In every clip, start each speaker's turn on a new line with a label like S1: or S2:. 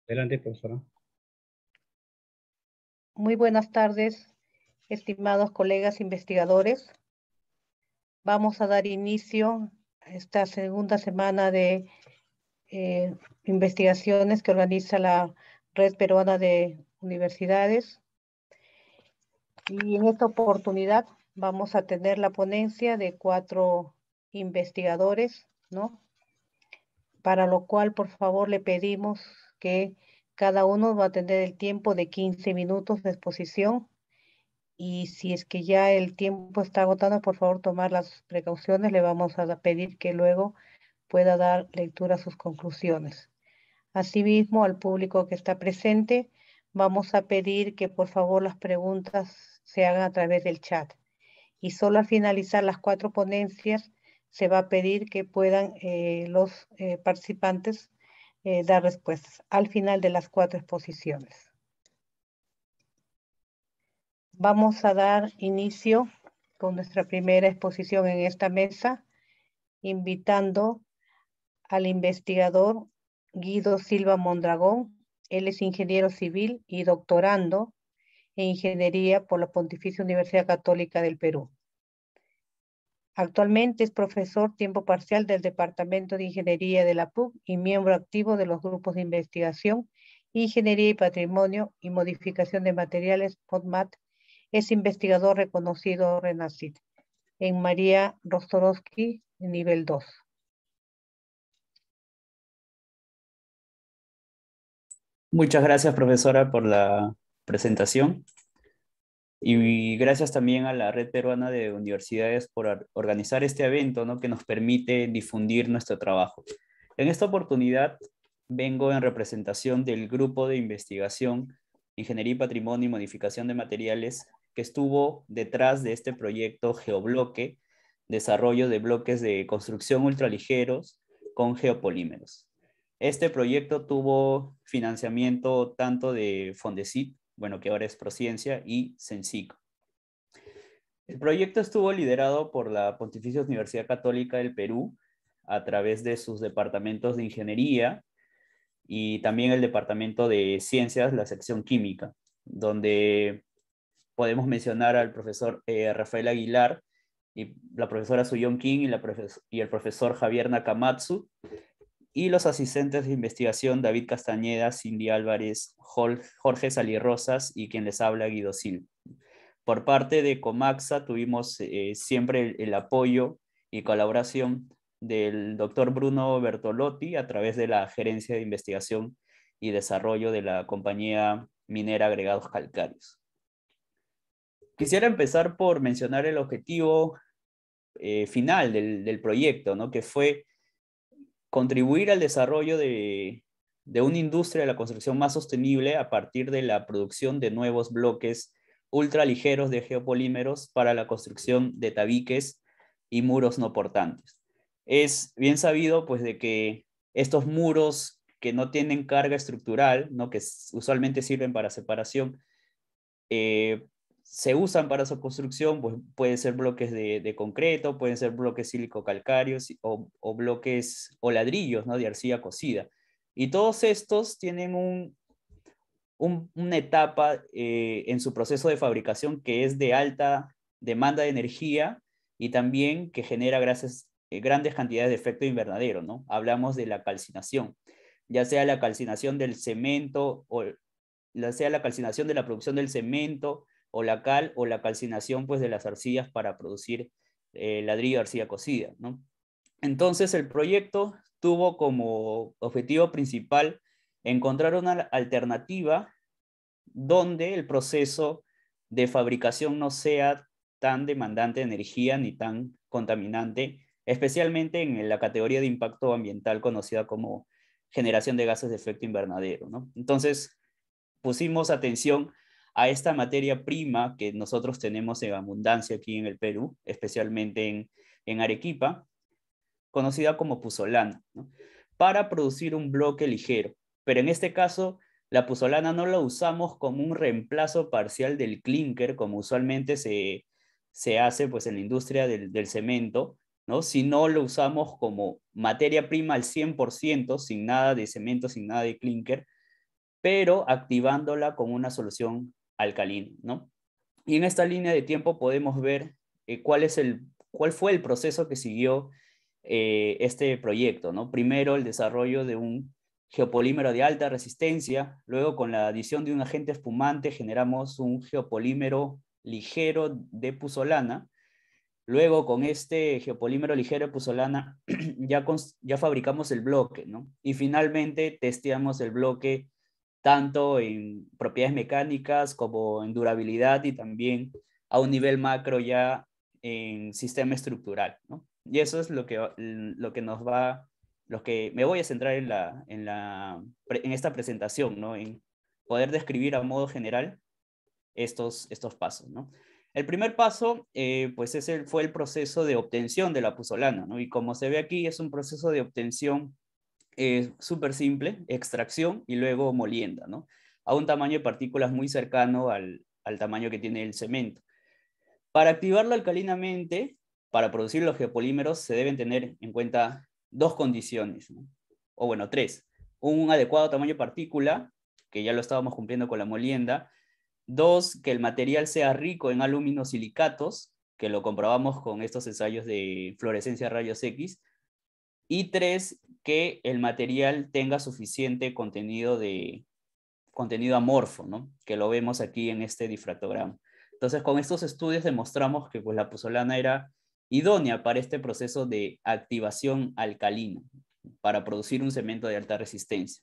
S1: Adelante, profesora.
S2: Muy buenas tardes, estimados colegas investigadores. Vamos a dar inicio a esta segunda semana de investigaciones que organiza la Red Peruana de Universidades. Y en esta oportunidad vamos a tener la ponencia de 4 investigadores, ¿no? Para lo cual, por favor, le pedimos que cada uno va a tener el tiempo de 15 minutos de exposición. Y si es que ya el tiempo está agotado, por favor, tomar las precauciones. Le vamos a pedir que luego pueda dar lectura a sus conclusiones. Asimismo, al público que está presente, vamos a pedir que por favor las preguntas se hagan a través del chat. Y solo al finalizar las 4 ponencias, se va a pedir que puedan los participantes dar respuestas al final de las 4 exposiciones. Vamos a dar inicio con nuestra primera exposición en esta mesa, invitando al investigador Guido Silva Mondragón. Él es ingeniero civil y doctorando en ingeniería por la Pontificia Universidad Católica del Perú. Actualmente es profesor tiempo parcial del Departamento de Ingeniería de la PUC y miembro activo de los grupos de investigación, Ingeniería y Patrimonio y Modificación de Materiales, PODMAT. Es investigador reconocido RENACIT en María Rostorovsky, nivel 2.
S3: Muchas gracias, profesora, por la presentación. Y gracias también a la Red Peruana de Universidades por organizar este evento, ¿no?, que nos permite difundir nuestro trabajo. En esta oportunidad vengo en representación del grupo de investigación Ingeniería y Patrimonio y Modificación de Materiales que estuvo detrás de este proyecto Geobloque, desarrollo de bloques de construcción ultraligeros con geopolímeros. Este proyecto tuvo financiamiento tanto de Fondesit, bueno, que ahora es Prociencia, y Censico. El proyecto estuvo liderado por la Pontificia Universidad Católica del Perú a través de sus departamentos de ingeniería y también el departamento de ciencias, la sección química, donde podemos mencionar al profesor Rafael Aguilar y la profesora Suyon Kim y el profesor Javier Nakamatsu, y los asistentes de investigación David Castañeda, Cindy Álvarez, Jorge Salirrosas y quien les habla, Guido Silva. Por parte de Comaxa tuvimos siempre el apoyo y colaboración del doctor Bruno Bertolotti a través de la Gerencia de Investigación y Desarrollo de la compañía minera Agregados Calcáreos. Quisiera empezar por mencionar el objetivo final del proyecto, ¿no?, que fue contribuir al desarrollo de una industria de la construcción más sostenible a partir de la producción de nuevos bloques ultraligeros de geopolímeros para la construcción de tabiques y muros no portantes. Es bien sabido, pues, de que estos muros que no tienen carga estructural, ¿no?, que usualmente sirven para separación, se usan para su construcción, pues pueden ser bloques de concreto, pueden ser bloques sílico-calcáreos o bloques o ladrillos, ¿no?, de arcilla cocida. Y todos estos tienen una etapa en su proceso de fabricación que es de alta demanda de energía y también que genera grandes cantidades de efecto invernadero, ¿no? Hablamos de la calcinación, ya sea la calcinación del cemento o ya sea la calcinación de la producción del cemento o la cal o la calcinación, pues, de las arcillas para producir ladrillo de arcilla cocida, ¿no? Entonces el proyecto tuvo como objetivo principal encontrar una alternativa donde el proceso de fabricación no sea tan demandante de energía ni tan contaminante, especialmente en la categoría de impacto ambiental conocida como generación de gases de efecto invernadero, ¿no? Entonces pusimos atención a esta materia prima que nosotros tenemos en abundancia aquí en el Perú, especialmente en Arequipa, conocida como puzolana, ¿no?, para producir un bloque ligero. Pero en este caso, la puzolana no la usamos como un reemplazo parcial del clínker, como usualmente se hace, pues, en la industria del cemento, ¿no?, sino lo usamos como materia prima al 100%, sin nada de cemento, sin nada de clínker, pero activándola con una solución alcalina, ¿no? Y en esta línea de tiempo podemos ver cuál fue el proceso que siguió este proyecto, ¿no? Primero el desarrollo de un geopolímero de alta resistencia, luego con la adición de un agente espumante generamos un geopolímero ligero de puzolana, luego con este geopolímero ligero de puzolana ya fabricamos el bloque, ¿no? Y finalmente testeamos el bloque tanto en propiedades mecánicas como en durabilidad y también a un nivel macro ya en sistema estructural, ¿no? Y eso es lo que nos va, lo que me voy a centrar en esta presentación, ¿no? En poder describir a modo general estos pasos, ¿no? El primer paso, pues fue el proceso de obtención de la puzolana, ¿no? Y como se ve aquí, es un proceso de obtención súper simple, extracción y luego molienda, ¿no? A un tamaño de partículas muy cercano al tamaño que tiene el cemento. Para activarlo alcalinamente, para producir los geopolímeros, se deben tener en cuenta dos condiciones, ¿no? O bueno, tres. Un adecuado tamaño de partícula, que ya lo estábamos cumpliendo con la molienda. Dos, que el material sea rico en aluminosilicatos, que lo comprobamos con estos ensayos de fluorescencia a rayos X. Y tres, que el material tenga suficiente contenido amorfo, ¿no? Que lo vemos aquí en este difractograma. Entonces, con estos estudios demostramos que pues, la puzolana era idónea para este proceso de activación alcalina, para producir un cemento de alta resistencia.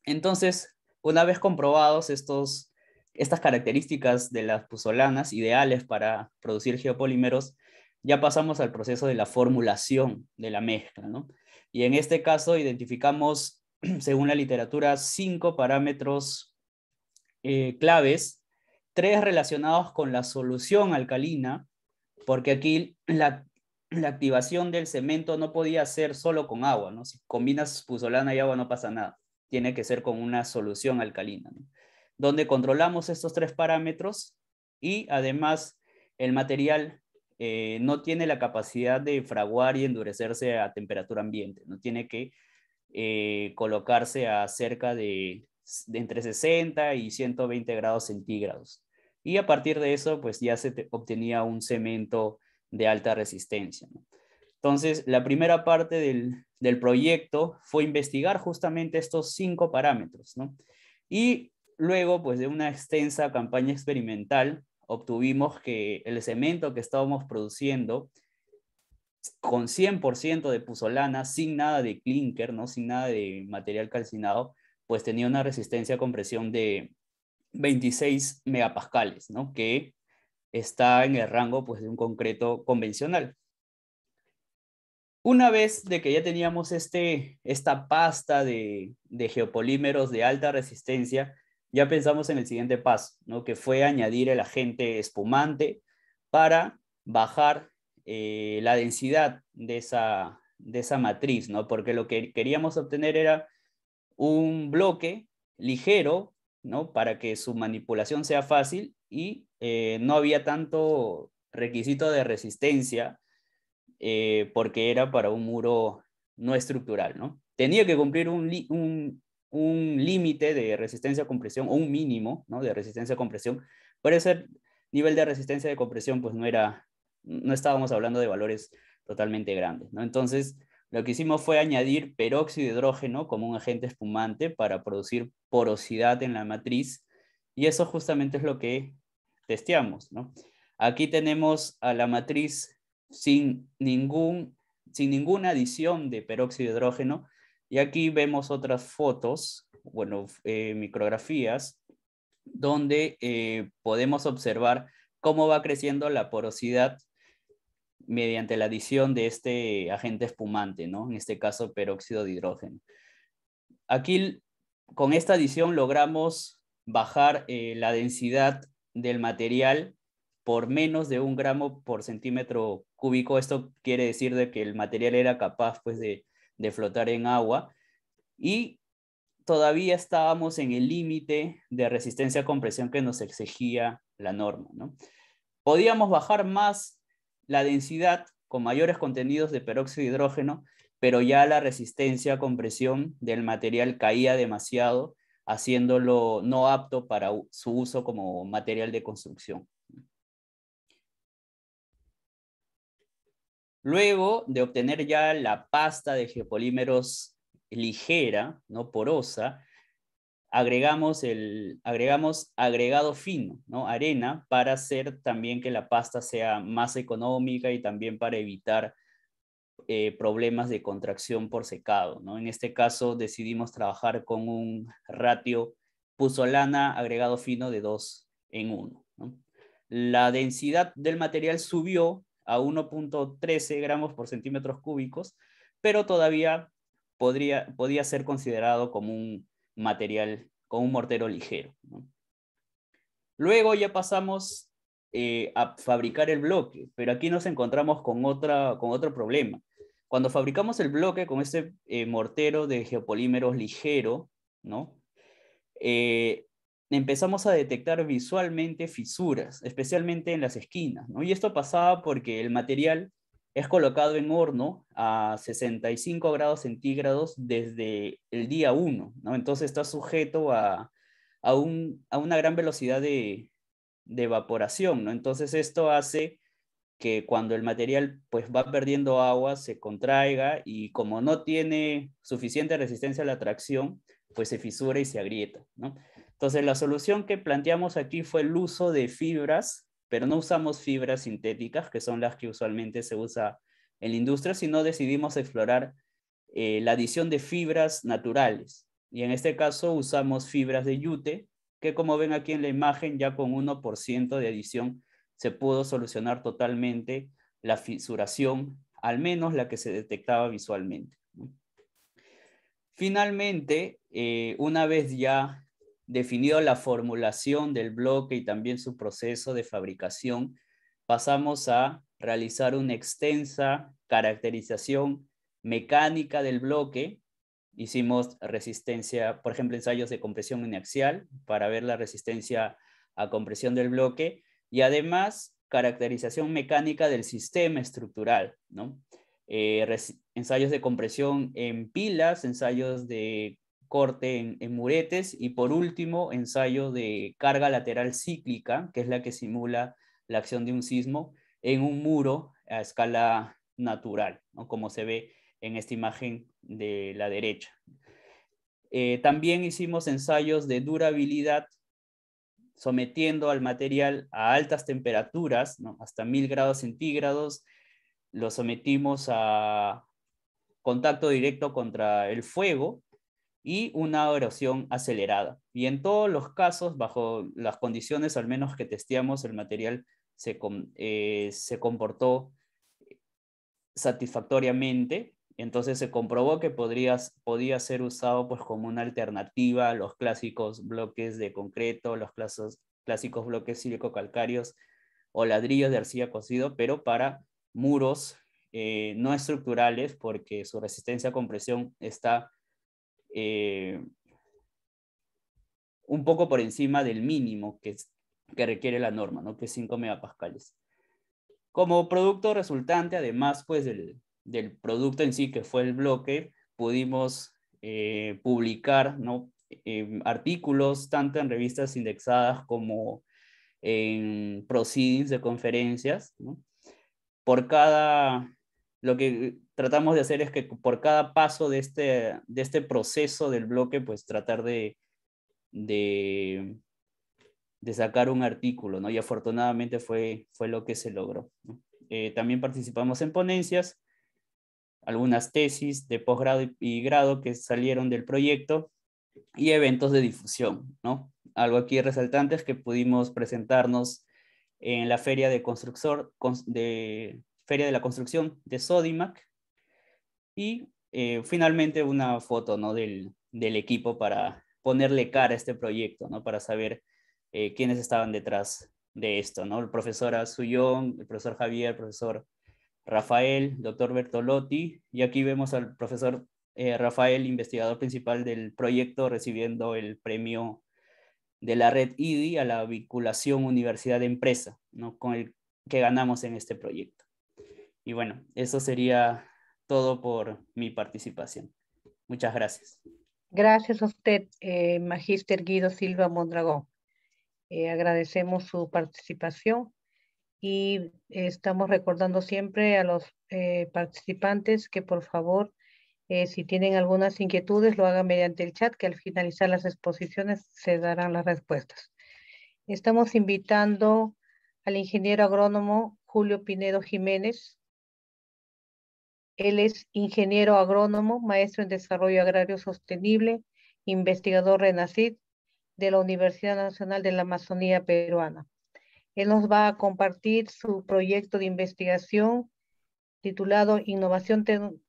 S3: Entonces, una vez comprobados estas características de las puzolanas ideales para producir geopolímeros, ya pasamos al proceso de la formulación de la mezcla, ¿no? Y en este caso identificamos, según la literatura, 5 parámetros claves, 3 relacionados con la solución alcalina, porque aquí la activación del cemento no podía ser solo con agua, ¿no? Si combinas puzolana y agua no pasa nada, tiene que ser con una solución alcalina, ¿no? Donde controlamos estos 3 parámetros y además el material no tiene la capacidad de fraguar y endurecerse a temperatura ambiente, no tiene que colocarse a cerca de entre 60 y 120 grados centígrados. Y a partir de eso, pues ya se obtenía un cemento de alta resistencia, ¿no? Entonces, la primera parte del proyecto fue investigar justamente estos 5 parámetros, ¿no? Y luego, pues de una extensa campaña experimental, obtuvimos que el cemento que estábamos produciendo con 100% de puzolana, sin nada de clinker, ¿no? Sin nada de material calcinado, pues tenía una resistencia a compresión de 26 megapascales, ¿no? Que está en el rango pues, de un concreto convencional. Una vez de que ya teníamos esta pasta de geopolímeros de alta resistencia, ya pensamos en el siguiente paso, ¿no? Que fue añadir el agente espumante para bajar la densidad de esa matriz, ¿no? Porque lo que queríamos obtener era un bloque ligero, ¿no? Para que su manipulación sea fácil y no había tanto requisito de resistencia porque era para un muro no estructural, ¿no? Tenía que cumplir un límite de resistencia a compresión o un mínimo, ¿no? De resistencia a compresión, pero ese nivel de resistencia de compresión pues no estábamos hablando de valores totalmente grandes, ¿no? Entonces, lo que hicimos fue añadir peróxido de hidrógeno como un agente espumante para producir porosidad en la matriz y eso justamente es lo que testeamos, ¿no? Aquí tenemos a la matriz sin ninguna adición de peróxido de hidrógeno y aquí vemos otras fotos, bueno, micrografías, donde podemos observar cómo va creciendo la porosidad mediante la adición de este agente espumante, ¿no? En este caso, peróxido de hidrógeno. Aquí, con esta adición, logramos bajar la densidad del material por menos de 1 gramo por centímetro cúbico. Esto quiere decir de que el material era capaz pues, de flotar en agua y todavía estábamos en el límite de resistencia a compresión que nos exigía la norma, ¿no? Podíamos bajar más la densidad con mayores contenidos de peróxido de hidrógeno, pero ya la resistencia a compresión del material caía demasiado haciéndolo no apto para su uso como material de construcción. Luego de obtener ya la pasta de geopolímeros ligera, no porosa, agregamos agregado fino, ¿no? Arena, para hacer también que la pasta sea más económica y también para evitar problemas de contracción por secado, ¿no? En este caso decidimos trabajar con un ratio puzzolana agregado fino de 2 en 1, ¿no? La densidad del material subió a 1.13 gramos por centímetros cúbicos, pero todavía podía ser considerado como un material, como un mortero ligero, ¿no? Luego ya pasamos a fabricar el bloque, pero aquí nos encontramos con otro problema. Cuando fabricamos el bloque con este mortero de geopolímeros ligero, ¿no? Empezamos a detectar visualmente fisuras, especialmente en las esquinas, ¿no? Y esto pasaba porque el material es colocado en horno a 65 grados centígrados desde el día 1, ¿no? Entonces está sujeto a una gran velocidad de evaporación, ¿no? Entonces esto hace que cuando el material pues va perdiendo agua se contraiga y como no tiene suficiente resistencia a la tracción, pues se fisura y se agrieta, ¿no? Entonces la solución que planteamos aquí fue el uso de fibras, pero no usamos fibras sintéticas, que son las que usualmente se usa en la industria, sino decidimos explorar la adición de fibras naturales. Y en este caso usamos fibras de yute, que como ven aquí en la imagen, ya con 1% de adición se pudo solucionar totalmente la fisuración, al menos la que se detectaba visualmente, ¿no? Finalmente, una vez ya definido la formulación del bloque y también su proceso de fabricación, pasamos a realizar una extensa caracterización mecánica del bloque. Hicimos resistencia, por ejemplo, ensayos de compresión uniaxial para ver la resistencia a compresión del bloque y además caracterización mecánica del sistema estructural, ¿no? Ensayos de compresión en pilas, ensayos de corte en muretes y por último ensayo de carga lateral cíclica, que es la que simula la acción de un sismo en un muro a escala natural, ¿no? Como se ve en esta imagen de la derecha. También hicimos ensayos de durabilidad sometiendo al material a altas temperaturas, ¿no? Hasta 1000 grados centígrados, lo sometimos a contacto directo contra el fuego y una erosión acelerada. Y en todos los casos, bajo las condiciones al menos que testeamos, el material se comportó satisfactoriamente. Entonces se comprobó que podía ser usado pues, como una alternativa a los clásicos bloques de concreto, los clásicos bloques sílico-calcáreos o ladrillos de arcilla cocido, pero para muros no estructurales porque su resistencia a compresión está un poco por encima del mínimo que requiere la norma, ¿no? Que es 5 megapascales. Como producto resultante, además pues, del producto en sí que fue el bloque, pudimos publicar, ¿no? Artículos tanto en revistas indexadas como en proceedings de conferencias, ¿no? Lo que tratamos de hacer es que por cada paso de este proceso del bloque, pues tratar de sacar un artículo, ¿no? Y afortunadamente fue lo que se logró, ¿no? También participamos en ponencias, algunas tesis de posgrado y grado que salieron del proyecto y eventos de difusión, ¿no? Algo aquí resaltante es que pudimos presentarnos en la Feria de la Construcción de Sodimac y finalmente una foto, ¿no? del equipo para ponerle cara a este proyecto, ¿no? Para saber quiénes estaban detrás de esto, ¿no? El profesor Azuyón, el profesor Javier, el profesor Rafael, doctor Bertolotti, y aquí vemos al profesor Rafael, investigador principal del proyecto, recibiendo el premio de la red IDI a la vinculación universidad-empresa, ¿no? Con el que ganamos en este proyecto. Y bueno, eso sería todo por mi participación. Muchas gracias.
S2: Gracias a usted, Magíster Guido Silva Mondragón. Agradecemos su participación y estamos recordando siempre a los participantes que por favor, si tienen algunas inquietudes, lo hagan mediante el chat, que al finalizar las exposiciones se darán las respuestas. Estamos invitando al ingeniero agrónomo Julio Pinedo Jiménez. Él es ingeniero agrónomo, maestro en desarrollo agrario sostenible, investigador RENACID de la Universidad Nacional de la Amazonía Peruana. Él nos va a compartir su proyecto de investigación titulado Innovación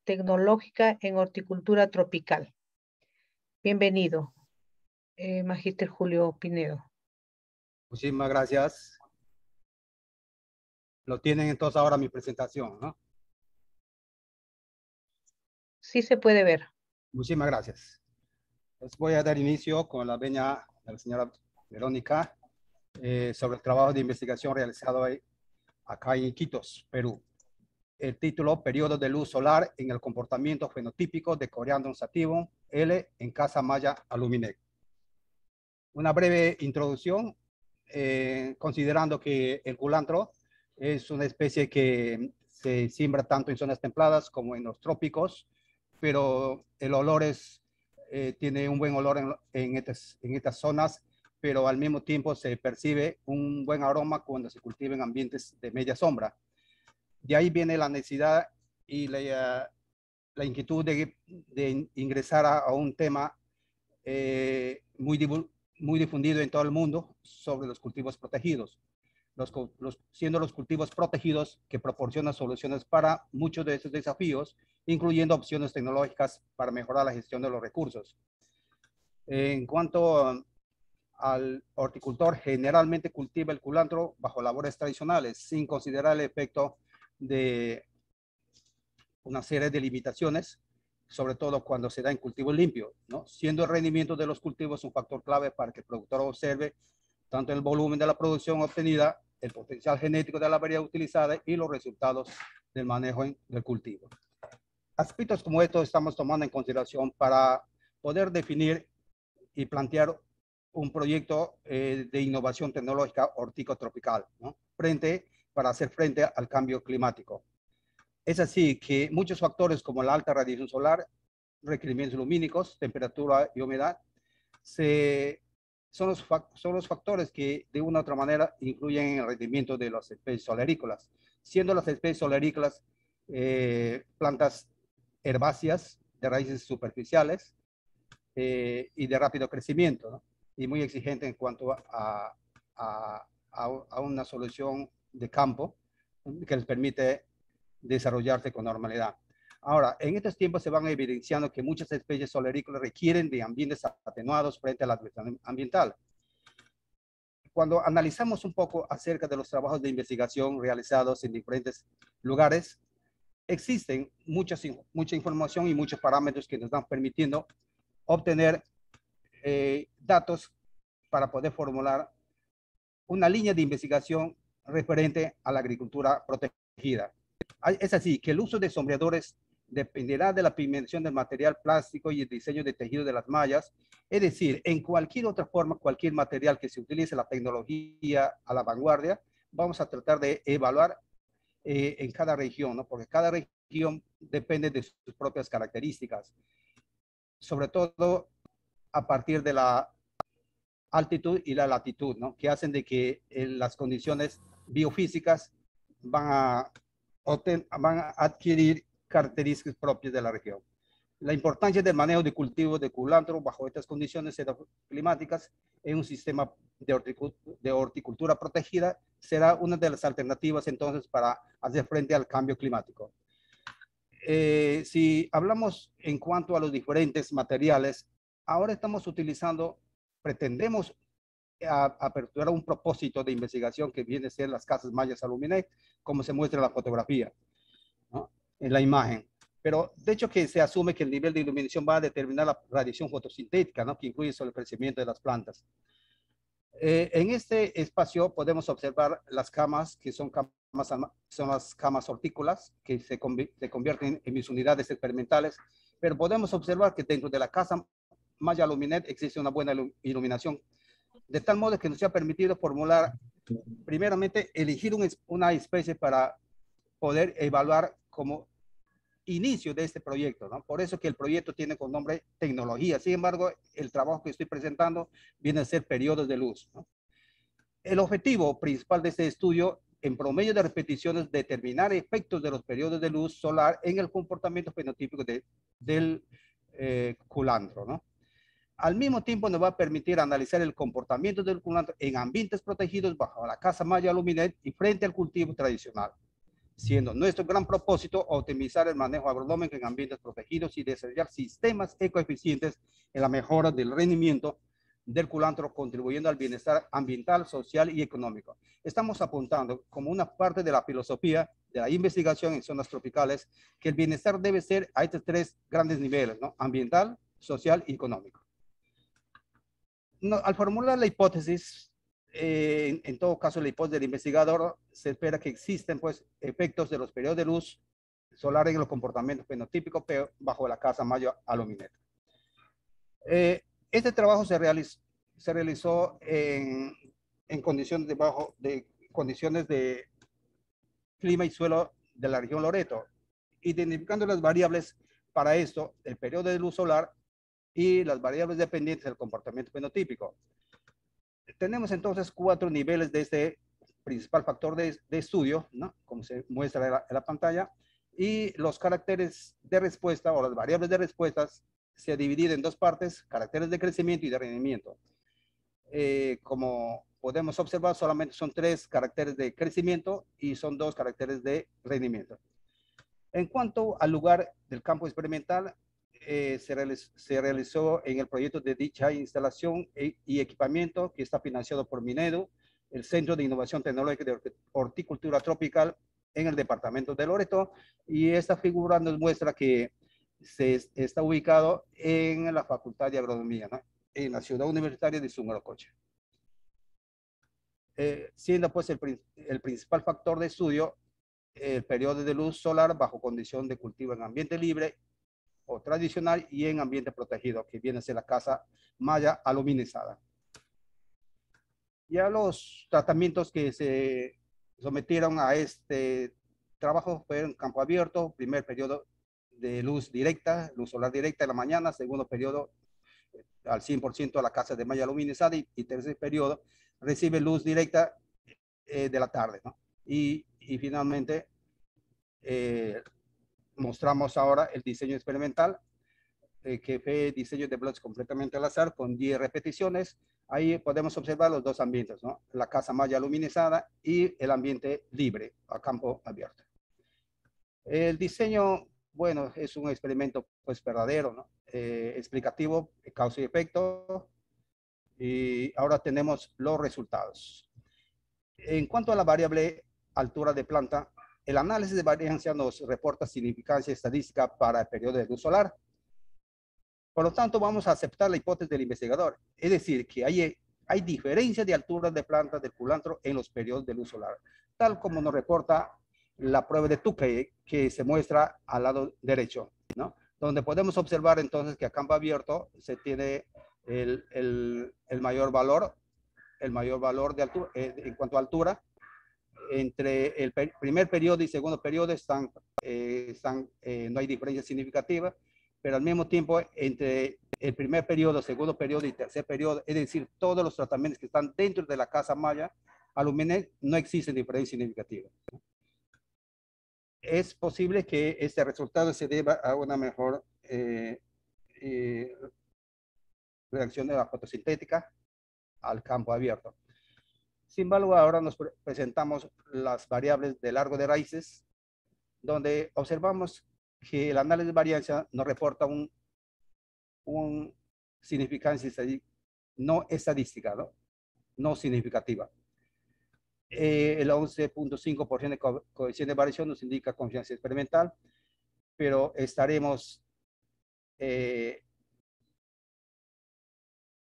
S2: Tecnológica en Horticultura Tropical. Bienvenido, Magíster Julio Pinedo.
S1: Muchísimas gracias. Lo tienen entonces ahora mi presentación, ¿no?
S2: Sí se puede ver.
S1: Muchísimas gracias. Les voy a dar inicio con la venia de la señora Verónica sobre el trabajo de investigación realizado acá en Iquitos, Perú. El título, Periodo de luz solar en el comportamiento fenotípico de Coriandrum sativum L en Casa Maya Aluminec. Una breve introducción, considerando que el culantro es una especie que se siembra tanto en zonas templadas como en los trópicos, pero el olor tiene un buen olor en estas zonas, pero al mismo tiempo se percibe un buen aroma cuando se cultiva en ambientes de media sombra. De ahí viene la necesidad y la inquietud de ingresar a un tema muy difundido en todo el mundo sobre los cultivos protegidos. Siendo los cultivos protegidos que proporcionan soluciones para muchos de esos desafíos, incluyendo opciones tecnológicas para mejorar la gestión de los recursos. En cuanto al horticultor, generalmente cultiva el culantro bajo labores tradicionales, sin considerar el efecto de una serie de limitaciones, sobre todo cuando se da en cultivo limpio, ¿no? Siendo el rendimiento de los cultivos un factor clave para que el productor observe tanto el volumen de la producción obtenida, el potencial genético de la variedad utilizada y los resultados del manejo del cultivo. Aspectos como estos estamos tomando en consideración para poder definir y plantear un proyecto de innovación tecnológica horticotropical, ¿no? Para hacer frente al cambio climático. Es así que muchos factores como la alta radiación solar, requerimientos lumínicos, temperatura y humedad, son los factores que de una u otra manera influyen en el rendimiento de las especies solerícolas, siendo las especies solerícolas plantas herbáceas de raíces superficiales y de rápido crecimiento, ¿no? Y muy exigente en cuanto a una solución de campo que les permite desarrollarse con normalidad. Ahora, en estos tiempos se van evidenciando que muchas especies solerícolas requieren de ambientes atenuados frente a la adversidad ambiental. Cuando analizamos un poco acerca de los trabajos de investigación realizados en diferentes lugares, existen mucha información y muchos parámetros que nos están permitiendo obtener datos para poder formular una línea de investigación referente a la agricultura protegida. Es así que el uso de sombreadores dependerá de la pigmentación del material plástico y el diseño de tejido de las mallas. Es decir, en cualquier otra forma, cualquier material que se utilice la tecnología a la vanguardia, vamos a tratar de evaluar en cada región, ¿no? Porque cada región depende de sus propias características, sobre todo a partir de la altitud y la latitud, ¿no? Que hacen de que las condiciones biofísicas van a adquirir características propias de la región. La importancia del manejo de cultivos de culantro bajo estas condiciones climáticas en un sistema de horticultura protegida será una de las alternativas entonces para hacer frente al cambio climático. Si hablamos en cuanto a los diferentes materiales, ahora estamos pretendemos aperturar un propósito de investigación que viene a ser las casas mayas Aluminec, como se muestra en la fotografía, ¿no? En la imagen. Pero de hecho que se asume que el nivel de iluminación va a determinar la radiación fotosintética, ¿no? Que influye sobre el crecimiento de las plantas. En este espacio podemos observar las camas, que son las camas hortícolas, que se convierten en mis unidades experimentales, pero podemos observar que dentro de la casa malla Luminet existe una buena iluminación, de tal modo que nos ha permitido formular, primeramente, elegir una especie para poder evaluar como inicio de este proyecto, ¿no? Por eso que el proyecto tiene con nombre tecnología. Sin embargo, el trabajo que estoy presentando viene a ser periodos de luz, ¿no? El objetivo principal de este estudio, en promedio de repeticiones, determinar efectos de los periodos de luz solar en el comportamiento fenotípico del culantro, ¿no? Al mismo tiempo nos va a permitir analizar el comportamiento del culantro en ambientes protegidos bajo la casa malla Luminet y frente al cultivo tradicional, siendo nuestro gran propósito optimizar el manejo agronómico en ambientes protegidos y desarrollar sistemas ecoeficientes en la mejora del rendimiento del culantro, contribuyendo al bienestar ambiental, social y económico. Estamos apuntando como una parte de la filosofía de la investigación en zonas tropicales que el bienestar debe ser a estos tres grandes niveles, ¿no? Ambiental, social y económico. No, al formular la hipótesis, en todo caso la hipótesis del investigador, se espera que existen pues efectos de los periodos de luz solar en los comportamientos fenotípicos bajo la casa malla Luminet. Este trabajo se realizó en condiciones condiciones de clima y suelo de la región Loreto, identificando las variables para esto, el periodo de luz solar y las variables dependientes del comportamiento fenotípico. Tenemos entonces 4 niveles de este principal factor de estudio, ¿no? Como se muestra en la pantalla, y los caracteres de respuesta o las variables de respuestas se dividen en 2 partes, caracteres de crecimiento y de rendimiento. Como podemos observar, solamente son 3 caracteres de crecimiento y son 2 caracteres de rendimiento. En cuanto al lugar del campo experimental, se realizó en el proyecto de dicha instalación y equipamiento que está financiado por Minedu, el Centro de Innovación Tecnológica de Horticultura Tropical en el departamento de Loreto, y esta figura nos muestra que está ubicado en la Facultad de Agronomía, ¿no? En la ciudad universitaria de Sumorococha. Siendo pues el principal factor de estudio el periodo de luz solar bajo condición de cultivo en ambiente libre o tradicional y en ambiente protegido, que viene a ser la casa malla aluminizada. Ya los tratamientos que se sometieron a este trabajo fueron campo abierto, primer periodo de luz directa, luz solar directa en la mañana, segundo periodo al 100% a la casa de malla aluminizada y tercer periodo recibe luz directa de la tarde, ¿no? Y finalmente mostramos ahora el diseño experimental, que fue diseño de bloques completamente al azar con 10 repeticiones. Ahí podemos observar los 2 ambientes, ¿no? La casa malla luminizada y el ambiente libre a campo abierto. El diseño, bueno, es un experimento pues verdadero, ¿no? Explicativo, causa y efecto. Y ahora tenemos los resultados. En cuanto a la variable altura de planta, el análisis de variancia nos reporta significancia estadística para el periodo de luz solar. Por lo tanto, vamos a aceptar la hipótesis del investigador, es decir, que hay diferencia de altura de planta del culantro en los periodos de luz solar, tal como nos reporta la prueba de Tukey, que se muestra al lado derecho, ¿no? Donde podemos observar entonces que a campo abierto se tiene el mayor valor de altura, en cuanto a altura. Entre el primer periodo y segundo periodo no hay diferencia significativa, pero al mismo tiempo entre el primer periodo, segundo periodo y tercer periodo, es decir, todos los tratamientos que están dentro de la casa malla Luminet, no existe diferencia significativa. Es posible que este resultado se deba a una mejor reacción de la fotosintética al campo abierto. Sin embargo, ahora nos presentamos las variables de largo de raíces, donde observamos que el análisis de varianza nos reporta un significancia no estadística, no significativa. El 11.5% de coeficiente de variación nos indica confianza experimental, pero estaremos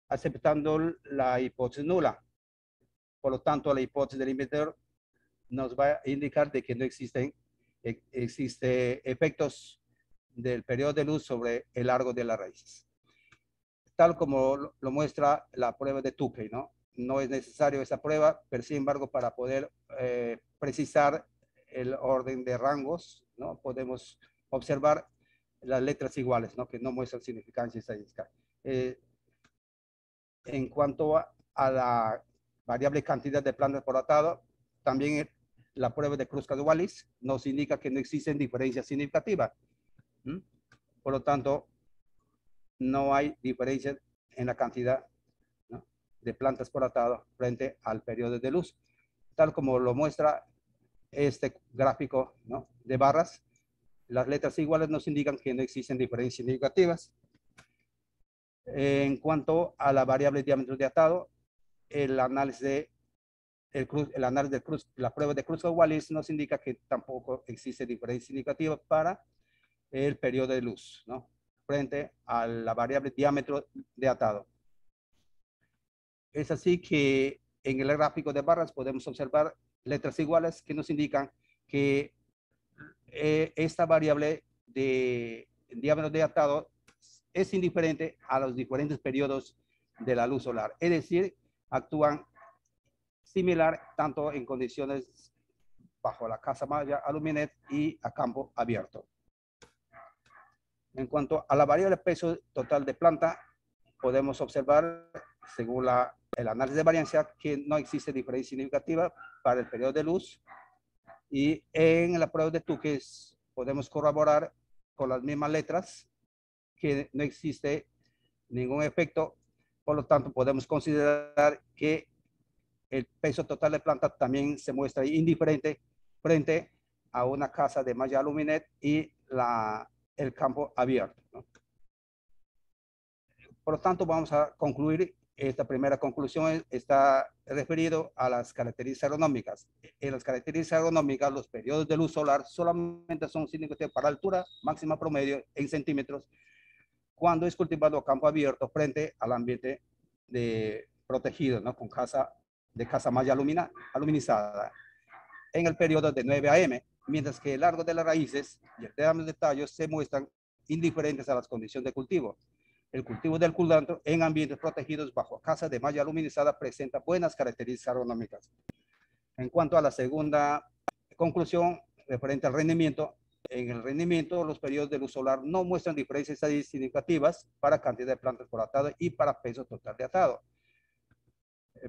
S1: aceptando la hipótesis nula. Por lo tanto, la hipótesis del investigador nos va a indicar de que no existen efectos del periodo de luz sobre el largo de las raíces. tal como lo muestra la prueba de Tukey, ¿no? No es necesario esa prueba, pero sin embargo, para poder precisar el orden de rangos, ¿no? Podemos observar las letras iguales, ¿no? Que no muestran significancia estadística. En cuanto a la variable cantidad de plantas por atado, también la prueba de Kruskal-Wallis nos indica que no existen diferencias significativas. Por lo tanto, no hay diferencia en la cantidad, ¿no?, de plantas por atado frente al periodo de luz, tal como lo muestra este gráfico, ¿no?, de barras. Las letras iguales nos indican que no existen diferencias significativas. En cuanto a la variable diámetro de atado, el análisis de la prueba de Kruskal-Wallis nos indica que tampoco existe diferencia significativa para el periodo de luz, ¿no?, frente a la variable diámetro de atado. Es así que en el gráfico de barras podemos observar letras iguales que nos indican que esta variable de diámetro de atado es indiferente a los diferentes periodos de la luz solar. Es decir, actúan similar tanto en condiciones bajo la casa malla aluminet y a campo abierto. En cuanto a la variable peso total de planta, podemos observar, según el análisis de variancia, que no existe diferencia significativa para el periodo de luz. Y en la prueba de Tukey podemos corroborar con las mismas letras que no existe ningún efecto. Por lo tanto, podemos considerar que el peso total de planta también se muestra indiferente frente a una casa de malla aluminet y el campo abierto, ¿no? Por lo tanto, vamos a concluir. Esta primera conclusión está referido a las características agronómicas. En las características agronómicas, los periodos de luz solar solamente son significativos para altura máxima promedio en centímetros cuando es cultivado a campo abierto frente al ambiente protegido, ¿no?, con casa malla aluminizada en el periodo de 9 a.m., mientras que el largo de las raíces y el diámetro de tallos se muestran indiferentes a las condiciones de cultivo. El cultivo del culantro en ambientes protegidos bajo casa de malla aluminizada presenta buenas características agronómicas. En cuanto a la segunda conclusión referente al rendimiento, en el rendimiento los periodos de luz solar no muestran diferencias significativas para cantidad de plantas por atado y para peso total de atado.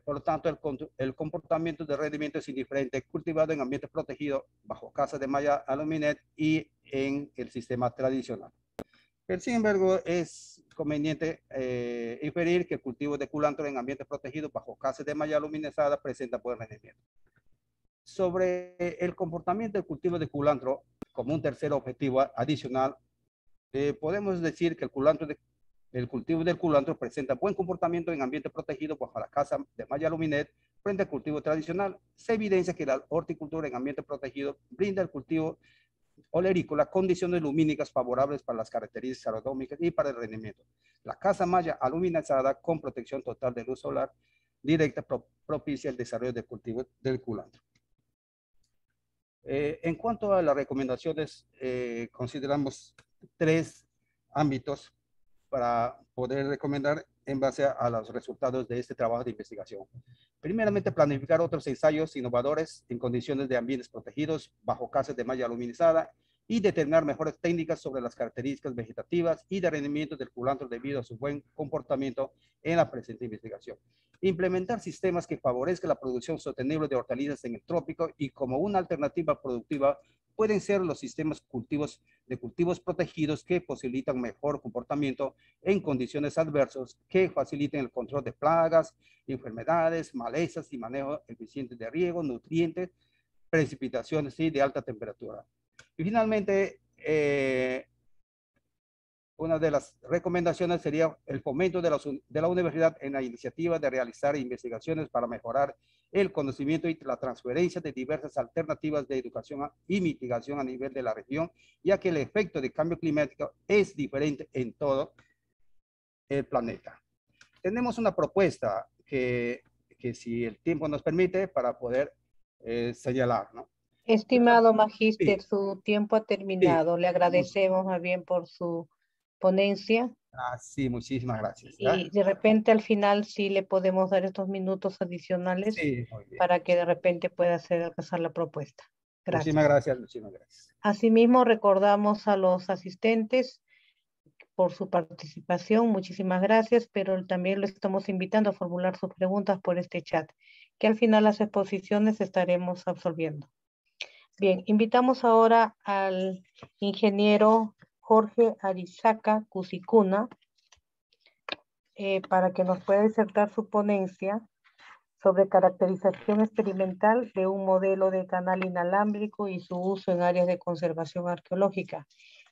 S1: Por lo tanto, el comportamiento de rendimiento es indiferente cultivado en ambientes protegidos bajo casa de malla aluminet y en el sistema tradicional. Pero, sin embargo, es conveniente inferir que el cultivo de culantro en ambientes protegidos bajo casas de malla aluminizada presenta buen rendimiento. Sobre el comportamiento del cultivo de culantro como un tercer objetivo adicional, podemos decir que el cultivo del culantro presenta buen comportamiento en ambientes protegidos bajo la casa de malla aluminet frente al cultivo tradicional. Se evidencia que la horticultura en ambiente protegido brinda al cultivo olerícola condiciones lumínicas favorables para las características agronómicas y para el rendimiento. La casa malla aluminizada con protección total de luz solar directa propicia el desarrollo del cultivo del culantro. En cuanto a las recomendaciones, consideramos 3 ámbitos para poder recomendar en base a los resultados de este trabajo de investigación. Primeramente, planificar otros ensayos innovadores en condiciones de ambientes protegidos bajo casas de malla aluminizada y determinar mejores técnicas sobre las características vegetativas y de rendimiento del culantro debido a su buen comportamiento en la presente investigación. Implementar sistemas que favorezcan la producción sostenible de hortalizas en el trópico y como una alternativa productiva pueden ser los sistemas de cultivos protegidos que posibilitan mejor comportamiento en condiciones adversas, que faciliten el control de plagas, enfermedades, malezas y manejo eficiente de riego, nutrientes, precipitaciones y de alta temperatura. Y finalmente, una de las recomendaciones sería el fomento de la universidad en la iniciativa de realizar investigaciones para mejorar el conocimiento y la transferencia de diversas alternativas de educación y mitigación a nivel de la región, ya que el efecto de cambio climático es diferente en todo el planeta. Tenemos una propuesta que si el tiempo nos permite, para poder señalar, ¿no?
S2: Estimado magíster,
S1: Sí.
S2: su tiempo ha terminado. Le agradecemos más bien por su ponencia.
S1: Ah, sí, muchísimas gracias. ¿Ya?
S2: Y de repente al final sí le podemos dar estos minutos adicionales
S1: Sí, muy bien.
S2: para que de repente pueda hacer alcanzar la propuesta.
S1: Muchísimas
S2: Gracias.
S1: gracias, muchísimas gracias.
S2: Asimismo, recordamos a los asistentes por su participación. Muchísimas gracias, pero también lo estamos invitando a formular sus preguntas por este chat, que al final las exposiciones estaremos absolviendo. Bien, invitamos ahora al ingeniero Jorge Arizaca Cusicuna para que nos pueda disertar su ponencia sobre caracterización experimental de un modelo de canal inalámbrico y su uso en áreas de conservación arqueológica.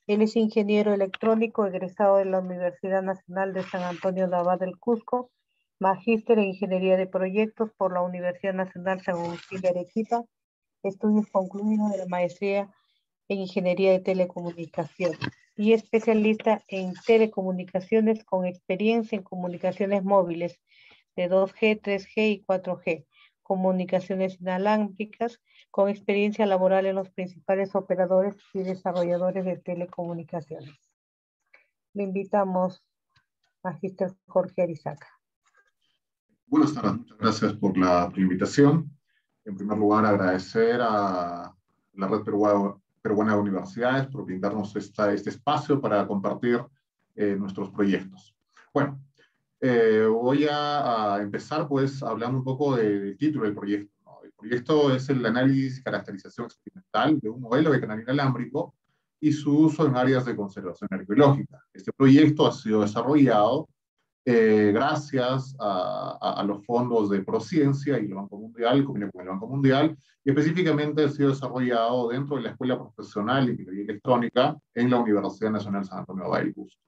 S2: Él es ingeniero electrónico egresado de la Universidad Nacional de San Antonio de Abad del Cusco, magíster en Ingeniería de Proyectos por la Universidad Nacional San Agustín de Arequipa, estudios concluidos de la maestría en Ingeniería de Telecomunicaciones y especialista en telecomunicaciones con experiencia en comunicaciones móviles de 2G, 3G y 4G, comunicaciones inalámbricas, con experiencia laboral en los principales operadores y desarrolladores de telecomunicaciones. Le invitamos, Magíster Jorge Arizaca.
S4: Buenas tardes, muchas gracias por la invitación. En primer lugar, agradecer a la Red Peruana de Universidades por brindarnos este espacio para compartir nuestros proyectos. Bueno, voy a empezar pues hablando un poco del título del proyecto, ¿no? El proyecto es el análisis y caracterización experimental de un modelo de canal inalámbrico y su uso en áreas de conservación arqueológica. Este proyecto ha sido desarrollado gracias a los fondos de Prociencia y el Banco Mundial, el convenio con el Banco Mundial, y específicamente ha sido desarrollado dentro de la Escuela Profesional de Ingeniería Electrónica en la Universidad Nacional San Antonio de Abad del Cusco.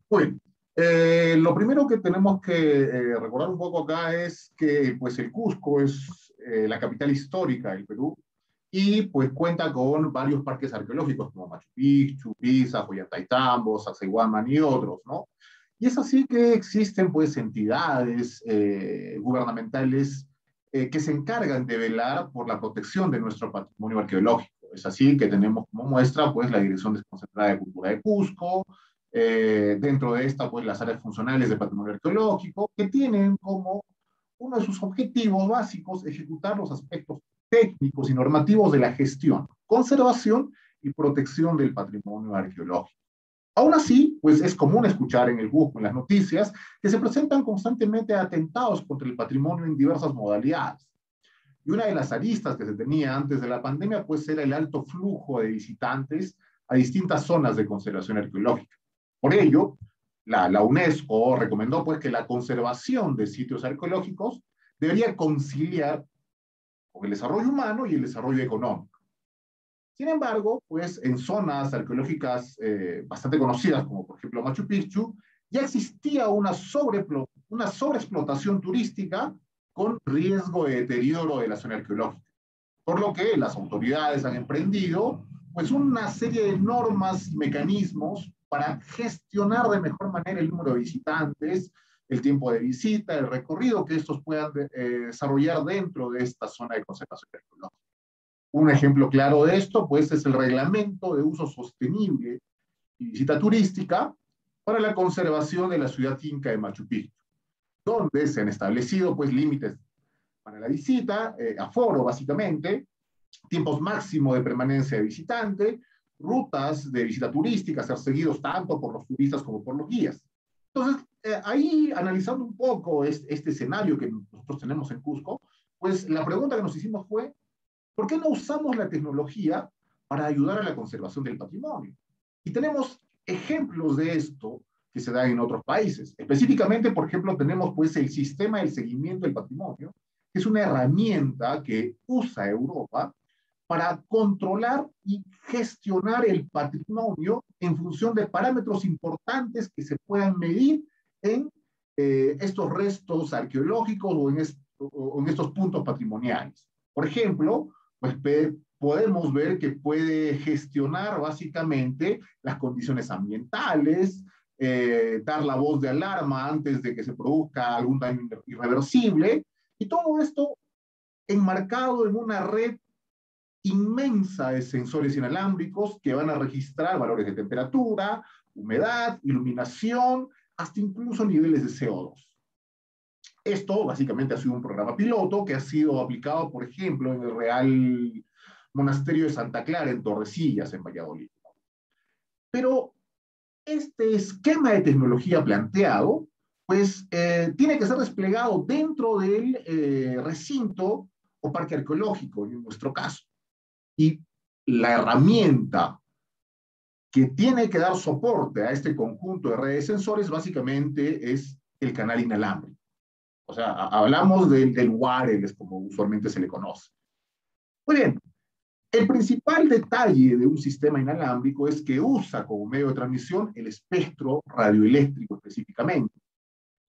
S4: Bueno, lo primero que tenemos que recordar un poco acá es que pues, el Cusco es la capital histórica del Perú y pues cuenta con varios parques arqueológicos como Machu Picchu, Pisa, Ollantaytambo, Sacsayhuaman y otros, ¿no? Y es así que existen pues entidades gubernamentales que se encargan de velar por la protección de nuestro patrimonio arqueológico. Es así que tenemos como muestra pues la Dirección Desconcentrada de Cultura de Cusco, dentro de esta pues las áreas funcionales de patrimonio arqueológico, que tienen como uno de sus objetivos básicos ejecutar los aspectos técnicos y normativos de la gestión, conservación y protección del patrimonio arqueológico. Aún así, pues es común escuchar en el Cusco, en las noticias, que se presentan constantemente atentados contra el patrimonio en diversas modalidades. Y una de las aristas que se tenía antes de la pandemia, pues era el alto flujo de visitantes a distintas zonas de conservación arqueológica. Por ello, la UNESCO recomendó pues que la conservación de sitios arqueológicos debería conciliar con el desarrollo humano y el desarrollo económico. Sin embargo, pues en zonas arqueológicas bastante conocidas, como por ejemplo Machu Picchu, ya existía una sobreexplotación turística con riesgo de deterioro de la zona arqueológica. Por lo que las autoridades han emprendido pues una serie de normas, mecanismos para gestionar de mejor manera el número de visitantes, el tiempo de visita, el recorrido que estos puedan desarrollar dentro de esta zona de conservación arqueológica. Un ejemplo claro de esto, pues, es el Reglamento de Uso Sostenible y Visita Turística para la conservación de la ciudad inca de Machu Picchu, donde se han establecido, pues, límites para la visita, aforo, básicamente, tiempos máximos de permanencia de visitante, rutas de visita turística, ser seguidos tanto por los turistas como por los guías. Entonces, ahí, analizando un poco este escenario que nosotros tenemos en Cusco, pues, la pregunta que nos hicimos fue, ¿por qué no usamos la tecnología para ayudar a la conservación del patrimonio? Y tenemos ejemplos de esto que se dan en otros países. Específicamente, por ejemplo, tenemos pues el sistema del seguimiento del patrimonio, que es una herramienta que usa Europa para controlar y gestionar el patrimonio en función de parámetros importantes que se puedan medir en estos restos arqueológicos o en estos puntos patrimoniales. Por ejemplo, pues podemos ver que puede gestionar básicamente las condiciones ambientales, dar la voz de alarma antes de que se produzca algún daño irreversible, y todo esto enmarcado en una red inmensa de sensores inalámbricos que van a registrar valores de temperatura, humedad, iluminación, hasta incluso niveles de CO2. Esto básicamente ha sido un programa piloto que ha sido aplicado, por ejemplo, en el Real Monasterio de Santa Clara, en Tordesillas, en Valladolid. Pero este esquema de tecnología planteado, pues tiene que ser desplegado dentro del recinto o parque arqueológico, en nuestro caso. Y la herramienta que tiene que dar soporte a este conjunto de redes de sensores básicamente es el canal inalámbrico. O sea, hablamos del wireless, como usualmente se le conoce. Muy bien, el principal detalle de un sistema inalámbrico es que usa como medio de transmisión el espectro radioeléctrico específicamente.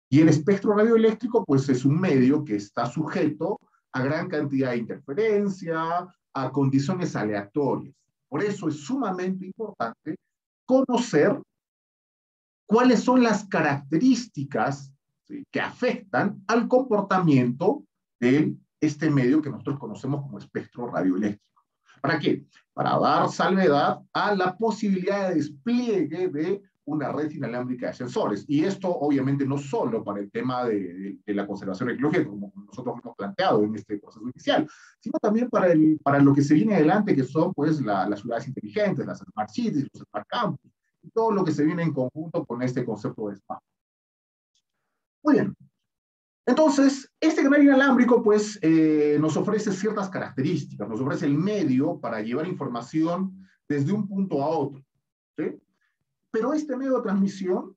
S4: Y el espectro radioeléctrico, pues es un medio que está sujeto a gran cantidad de interferencia, a condiciones aleatorias. Por eso es sumamente importante conocer cuáles son las características, ¿sí?, que afectan al comportamiento de este medio que nosotros conocemos como espectro radioeléctrico. ¿Para qué? Para dar salvedad a la posibilidad de despliegue de una red inalámbrica de sensores. Y esto obviamente no solo para el tema de la conservación ecológica, como nosotros hemos planteado en este proceso inicial, sino también para lo que se viene adelante, que son pues las ciudades inteligentes, las smart cities, los smart campus, y todo lo que se viene en conjunto con este concepto de smart. Muy bien. Entonces, este canal inalámbrico pues nos ofrece ciertas características, nos ofrece el medio para llevar información desde un punto a otro, ¿sí? Pero este medio de transmisión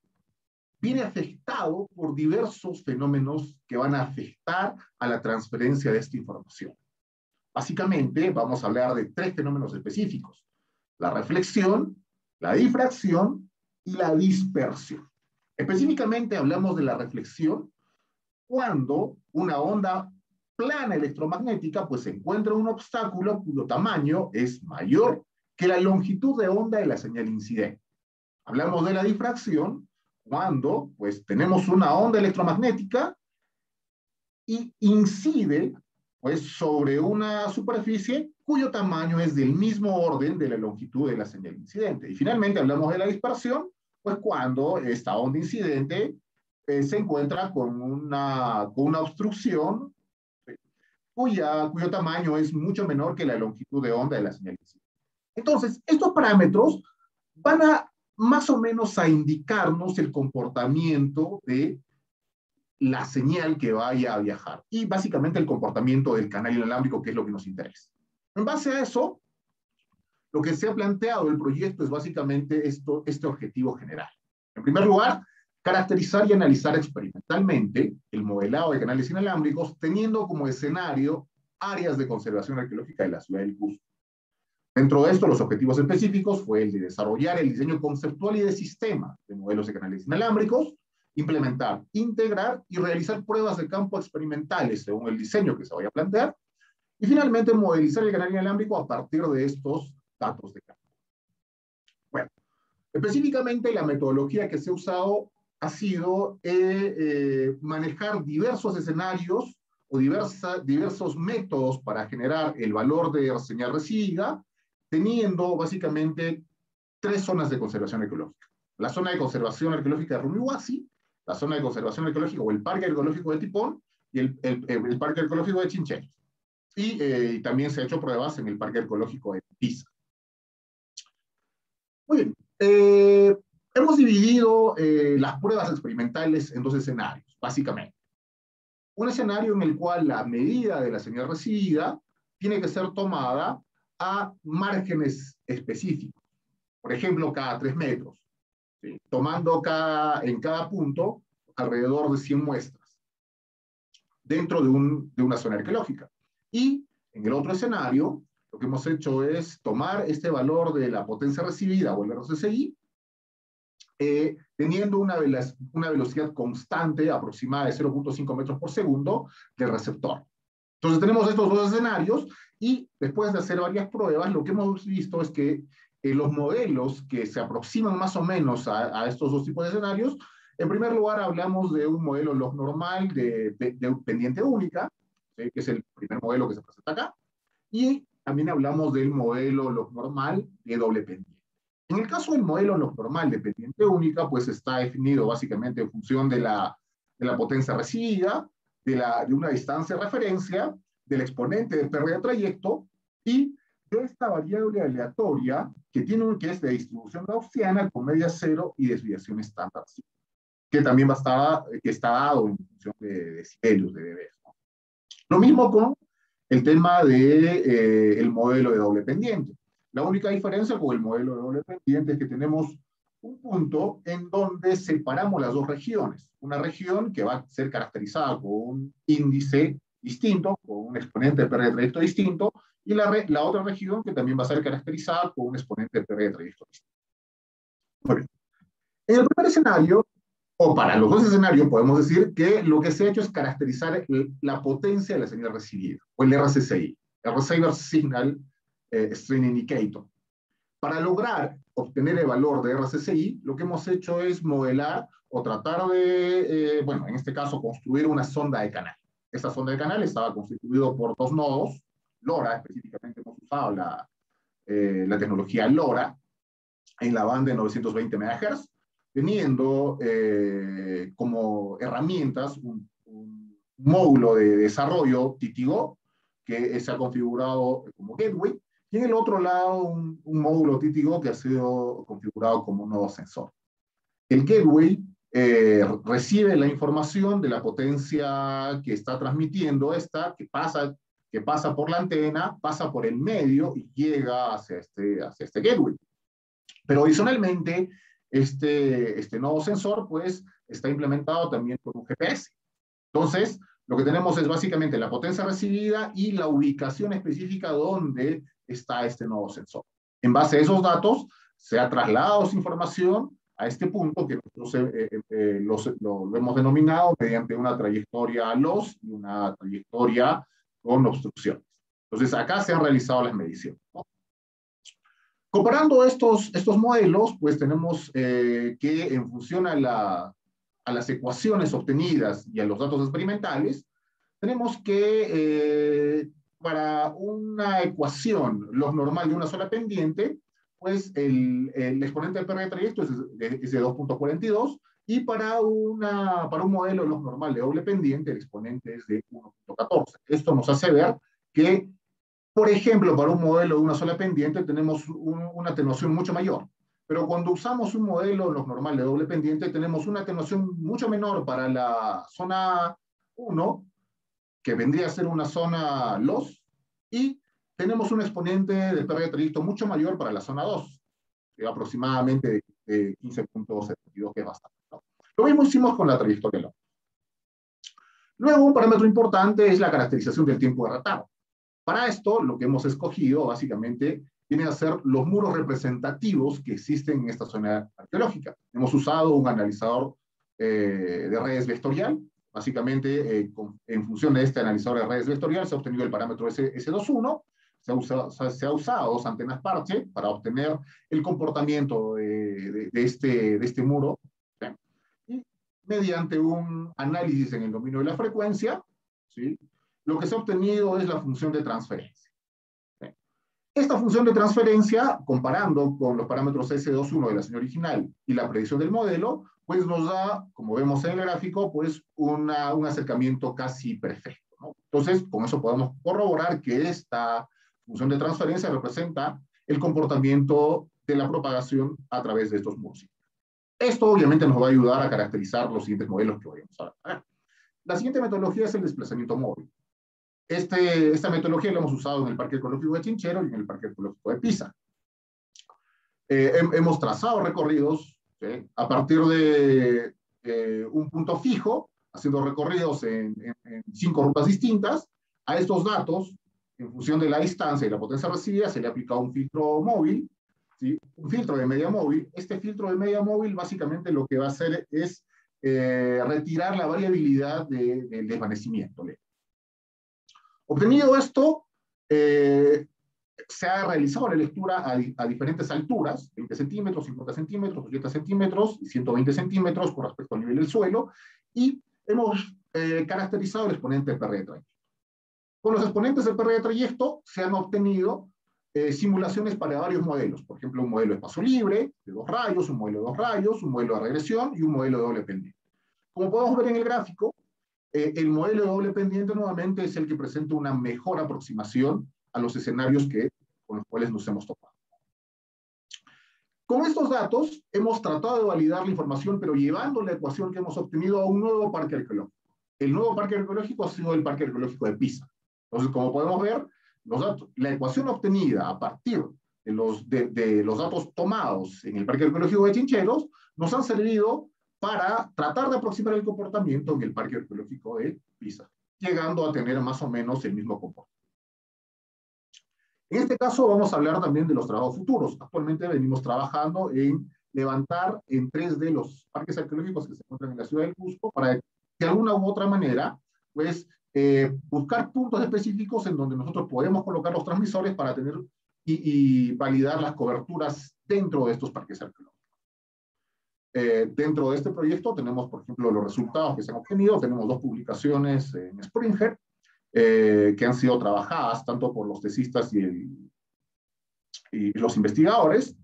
S4: viene afectado por diversos fenómenos que van a afectar a la transferencia de esta información. Básicamente, vamos a hablar de tres fenómenos específicos: la reflexión, la difracción y la dispersión. Específicamente hablamos de la reflexión cuando una onda plana electromagnética pues encuentra un obstáculo cuyo tamaño es mayor que la longitud de onda de la señal incidente. Hablamos de la difracción cuando pues tenemos una onda electromagnética y incide pues sobre una superficie cuyo tamaño es del mismo orden de la longitud de la señal incidente. Y finalmente hablamos de la dispersión, pues cuando esta onda incidente se encuentra con una obstrucción cuyo tamaño es mucho menor que la longitud de onda de la señal incidente. Entonces, estos parámetros van a más o menos a indicarnos el comportamiento de la señal que vaya a viajar y básicamente el comportamiento del canal inalámbrico, que es lo que nos interesa. En base a eso, lo que se ha planteado el proyecto es básicamente este objetivo general. En primer lugar, caracterizar y analizar experimentalmente el modelado de canales inalámbricos teniendo como escenario áreas de conservación arqueológica de la ciudad del Cusco. Dentro de esto, los objetivos específicos fue el de desarrollar el diseño conceptual y de sistema de modelos de canales inalámbricos, implementar, integrar y realizar pruebas de campo experimentales según el diseño que se vaya a plantear, y finalmente modelizar el canal inalámbrico a partir de estos datos de campo. Bueno, específicamente la metodología que se ha usado ha sido manejar diversos escenarios o diversos métodos para generar el valor de señal recibida, teniendo básicamente tres zonas de conservación arqueológica. La zona de conservación arqueológica de Rumihuasi, la zona de conservación arqueológica o el parque arqueológico de Tipón y el parque arqueológico de Chinchero. Y también se ha hecho pruebas en el parque arqueológico de Pisa. Muy bien. Hemos dividido las pruebas experimentales en dos escenarios, básicamente. Un escenario en el cual la medida de la señal recibida tiene que ser tomada a márgenes específicos. Por ejemplo, cada 3 metros, ¿sí?, tomando en cada punto alrededor de 100 muestras dentro de una zona arqueológica. Y en el otro escenario, lo que hemos hecho es tomar este valor de la potencia recibida o el RCCI, teniendo una velocidad constante aproximada de 0.5 metros por segundo del receptor. Entonces tenemos estos dos escenarios y después de hacer varias pruebas, lo que hemos visto es que los modelos que se aproximan más o menos a estos dos tipos de escenarios, en primer lugar hablamos de un modelo log normal de pendiente única, ¿sí?, que es el primer modelo que se presenta acá, y también hablamos del modelo log normal de doble pendiente. En el caso del modelo normal de pendiente única, pues está definido básicamente en función de la potencia recibida, de una distancia de referencia, del exponente de pérdida de trayecto y de esta variable aleatoria que es de distribución gaussiana con media cero y desviación estándar, que también que está dado en función de decibelios, de dB, ¿no? Lo mismo con el tema del modelo de doble pendiente. La única diferencia con el modelo de doble pendiente es que tenemos un punto en donde separamos las dos regiones. Una región que va a ser caracterizada con un índice distinto, con un exponente de pérdida de trayecto distinto, y la otra región que también va a ser caracterizada con un exponente de pérdida de trayecto distinto. Muy bien. En el primer escenario, o para los dos escenarios, podemos decir que lo que se ha hecho es caracterizar la potencia de la señal recibida, o el RSSI, el Receiver Signal Strength Indicator. Para lograr obtener el valor de RSSI, lo que hemos hecho es modelar o tratar de, bueno, en este caso, construir una sonda de canal. Esta sonda de canal estaba constituida por dos nodos, LoRa, específicamente hemos usado la tecnología LoRa, en la banda de 920 MHz, teniendo como herramientas un módulo de desarrollo TTGO, que se ha configurado como gateway, y en el otro lado un módulo TTGO que ha sido configurado como un nodo sensor. El gateway recibe la información de la potencia que está transmitiendo que pasa por la antena, pasa por el medio y llega hacia este gateway. Pero adicionalmente, este nodo sensor pues está implementado también por un GPS. Entonces, lo que tenemos es básicamente la potencia recibida y la ubicación específica donde está este nodo sensor. En base a esos datos, se ha trasladado esa información a este punto que nosotros lo hemos denominado mediante una trayectoria loss y una trayectoria con obstrucciones. Entonces, acá se han realizado las mediciones, ¿no? Comparando estos modelos, pues tenemos que en función a las ecuaciones obtenidas y a los datos experimentales, tenemos que para una ecuación log normal de una sola pendiente, pues el exponente de pérdida de trayecto es de 2.42, y para un modelo log normal de doble pendiente, el exponente es de 1.14. Esto nos hace ver que, por ejemplo, para un modelo de una sola pendiente tenemos una atenuación mucho mayor. Pero cuando usamos un modelo log normal de doble pendiente, tenemos una atenuación mucho menor para la zona 1, que vendría a ser una zona loss, y tenemos un exponente de pérdida de trayecto mucho mayor para la zona 2, aproximadamente de 15.72, que es bastante, ¿no? Lo mismo hicimos con la trayectoria loss. Luego, un parámetro importante es la caracterización del tiempo de retardo. Para esto, lo que hemos escogido, básicamente, vienen a ser los muros representativos que existen en esta zona arqueológica. Hemos usado un analizador de redes vectorial. Básicamente, en función de este analizador de redes vectorial, se ha obtenido el parámetro S21, se ha usado dos antenas parche para obtener el comportamiento de este muro, ¿sí? Y mediante un análisis en el dominio de la frecuencia, ¿sí?, lo que se ha obtenido es la función de transferencia. Esta función de transferencia, comparando con los parámetros S21 de la señal original y la predicción del modelo, pues nos da, como vemos en el gráfico, pues un acercamiento casi perfecto, ¿no? Entonces, con eso podemos corroborar que esta función de transferencia representa el comportamiento de la propagación a través de estos muros. Esto obviamente nos va a ayudar a caracterizar los siguientes modelos que vamos a ver. La siguiente metodología es el desplazamiento móvil. Esta metodología la hemos usado en el Parque Ecológico de Chinchero y en el Parque Ecológico de Pisa. Hemos trazado recorridos, ¿sí?, a partir de un punto fijo, haciendo recorridos en 5 rutas distintas. A estos datos, en función de la distancia y la potencia recibida, se le ha aplicado un filtro móvil, ¿sí?, un filtro de media móvil. Este filtro de media móvil básicamente lo que va a hacer es retirar la variabilidad del desvanecimiento. Obtenido esto, se ha realizado la lectura a diferentes alturas, 20 centímetros, 50 centímetros, 80 centímetros y 120 centímetros con respecto al nivel del suelo, y hemos caracterizado el exponente de pérdida de trayecto. Con los exponentes de pérdida de trayecto se han obtenido simulaciones para varios modelos. Por ejemplo, un modelo de espacio libre, de 2 rayos, un modelo de 2 rayos, un modelo de regresión y un modelo de doble pendiente. Como podemos ver en el gráfico, el modelo de doble pendiente nuevamente es el que presenta una mejor aproximación a los escenarios con los cuales nos hemos topado. Con estos datos hemos tratado de validar la información, pero llevando la ecuación que hemos obtenido a un nuevo parque arqueológico. El nuevo parque arqueológico ha sido el parque arqueológico de Pisa. Entonces, como podemos ver, la ecuación obtenida a partir de los datos tomados en el parque arqueológico de Chincheros nos han servido para tratar de aproximar el comportamiento en el parque arqueológico de Pisa, llegando a tener más o menos el mismo comportamiento. En este caso vamos a hablar también de los trabajos futuros. Actualmente venimos trabajando en levantar en 3D los parques arqueológicos que se encuentran en la ciudad del Cusco para, de alguna u otra manera, pues, buscar puntos específicos en donde nosotros podemos colocar los transmisores para tener y validar las coberturas dentro de estos parques arqueológicos. Dentro de este proyecto tenemos, por ejemplo, los resultados que se han obtenido. Tenemos 2 publicaciones en Springer, que han sido trabajadas tanto por los tesistas y los investigadores.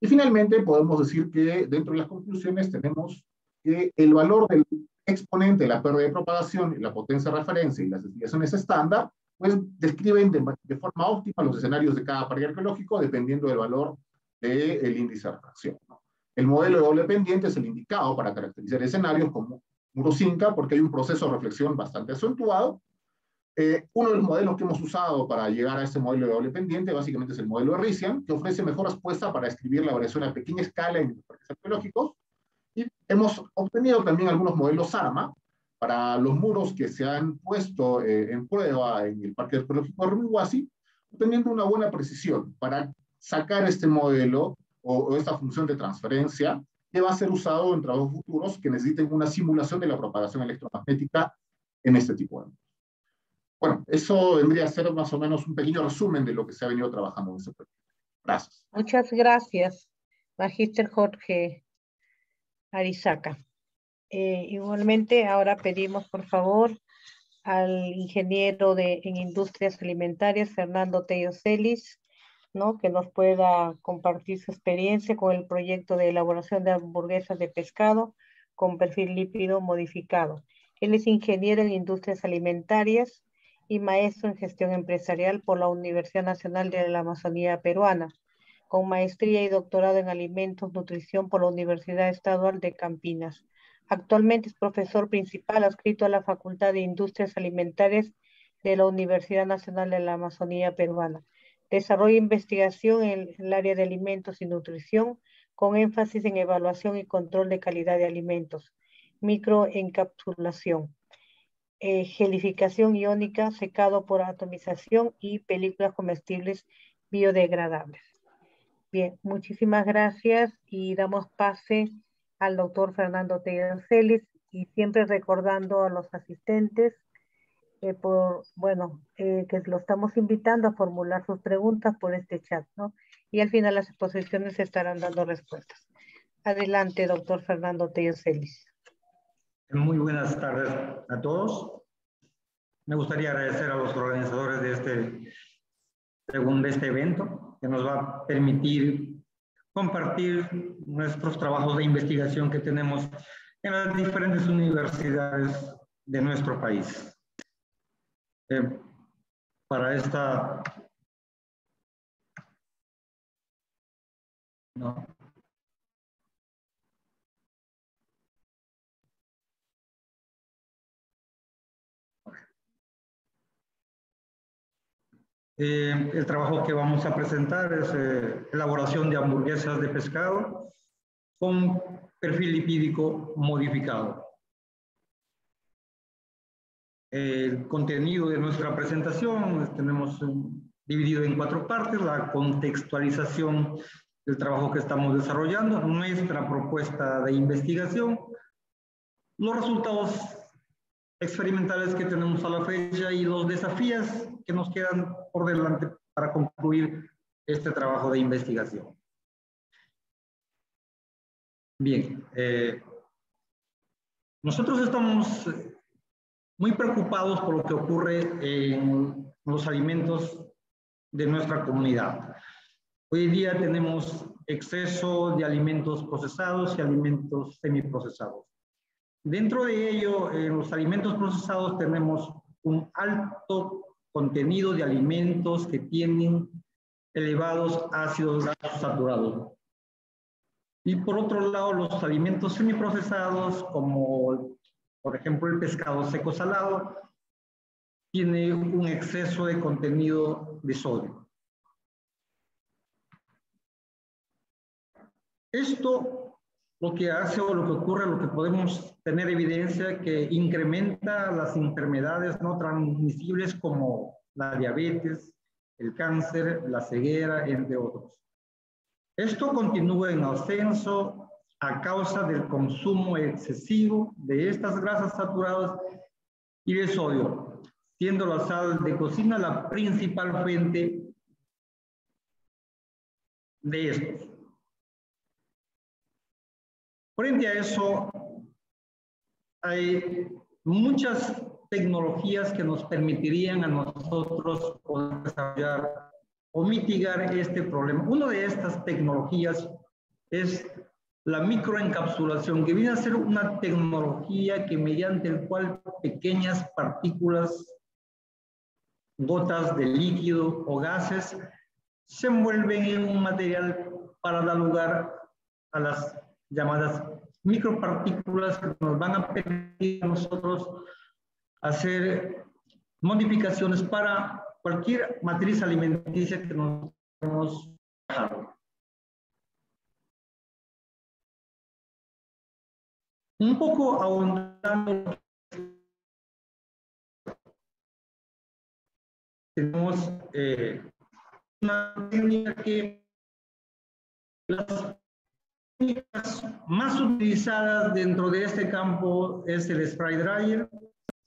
S4: Y finalmente podemos decir que dentro de las conclusiones tenemos que el valor del exponente de la pérdida de propagación, la potencia de referencia y las desviaciones estándar, pues describen de forma óptima los escenarios de cada parque arqueológico dependiendo del valor del índice de refracción, ¿no? El modelo de doble pendiente es el indicado para caracterizar escenarios como muros Inca porque hay un proceso de reflexión bastante acentuado. Uno de los modelos que hemos usado para llegar a este modelo de doble pendiente básicamente es el modelo de Rician, que ofrece mejor respuesta para describir la variación a pequeña escala en los parques arqueológicos. Y hemos obtenido también algunos modelos ARMA para los muros que se han puesto en prueba en el Parque Arqueológico de Rumiguasi, obteniendo una buena precisión para sacar este modelo o esta función de transferencia que va a ser usado en trabajos futuros que necesiten una simulación de la propagación electromagnética en este tipo de muros. Bueno, eso vendría a ser más o menos un pequeño resumen de lo que se ha venido trabajando en este proyecto. Gracias.
S2: Muchas gracias, Magíster Jorge Arizaca. Igualmente, ahora pedimos, por favor, al ingeniero en Industrias Alimentarias, Fernando Tello Celis, ¿no?, que nos pueda compartir su experiencia con el proyecto de elaboración de hamburguesas de pescado con perfil lípido modificado. Él es ingeniero en Industrias Alimentarias y maestro en Gestión Empresarial por la Universidad Nacional de la Amazonía Peruana, con maestría y doctorado en Alimentos, Nutrición por la Universidad Estadual de Campinas. Actualmente es profesor principal adscrito a la Facultad de Industrias Alimentarias de la Universidad Nacional de la Amazonía Peruana. Desarrolla investigación en el área de alimentos y nutrición, con énfasis en evaluación y control de calidad de alimentos, microencapsulación, gelificación iónica, secado por atomización y películas comestibles biodegradables. Bien, muchísimas gracias y damos pase al doctor Fernando Tello Celis, y siempre recordando a los asistentes que lo estamos invitando a formular sus preguntas por este chat, ¿no? Y al final las exposiciones estarán dando respuestas. Adelante, doctor Fernando Tello Celis.
S5: Muy buenas tardes a todos. Me gustaría agradecer a los organizadores de este evento, que nos va a permitir compartir nuestros trabajos de investigación que tenemos en las diferentes universidades de nuestro país. Para esta... No. El trabajo que vamos a presentar es elaboración de hamburguesas de pescado con perfil lipídico modificado. El contenido de nuestra presentación tenemos dividido en 4 partes: la contextualización del trabajo que estamos desarrollando, nuestra propuesta de investigación, los resultados experimentales que tenemos a la fecha y los desafíos que nos quedan por delante para concluir este trabajo de investigación. Bien, nosotros estamos muy preocupados por lo que ocurre en los alimentos de nuestra comunidad. Hoy en día tenemos exceso de alimentos procesados y alimentos semiprocesados. Dentro de ello, en los alimentos procesados tenemos un alto contenido de alimentos que tienen elevados ácidos grasos saturados. Y por otro lado, los alimentos semiprocesados, como por ejemplo el pescado seco salado, tiene un exceso de contenido de sodio. Esto lo que hace o lo que ocurre, lo que podemos tener evidencia que incrementa las enfermedades no transmisibles como la diabetes, el cáncer, la ceguera, entre otros. Esto continúa en ascenso a causa del consumo excesivo de estas grasas saturadas y de sodio, siendo la sal de cocina la principal fuente de estos. Frente a eso, hay muchas tecnologías que nos permitirían a nosotros poder desarrollar o mitigar este problema. Una de estas tecnologías es la microencapsulación, que viene a ser una tecnología que mediante el cual pequeñas partículas, gotas de líquido o gases, se envuelven en un material para dar lugar a las llamadas micropartículas que nos van a permitir a nosotros hacer modificaciones para cualquier matriz alimenticia que nos hemos dejado. Un poco ahondando, tenemos una técnica que las técnicas más utilizadas dentro de este campo es el spray dryer,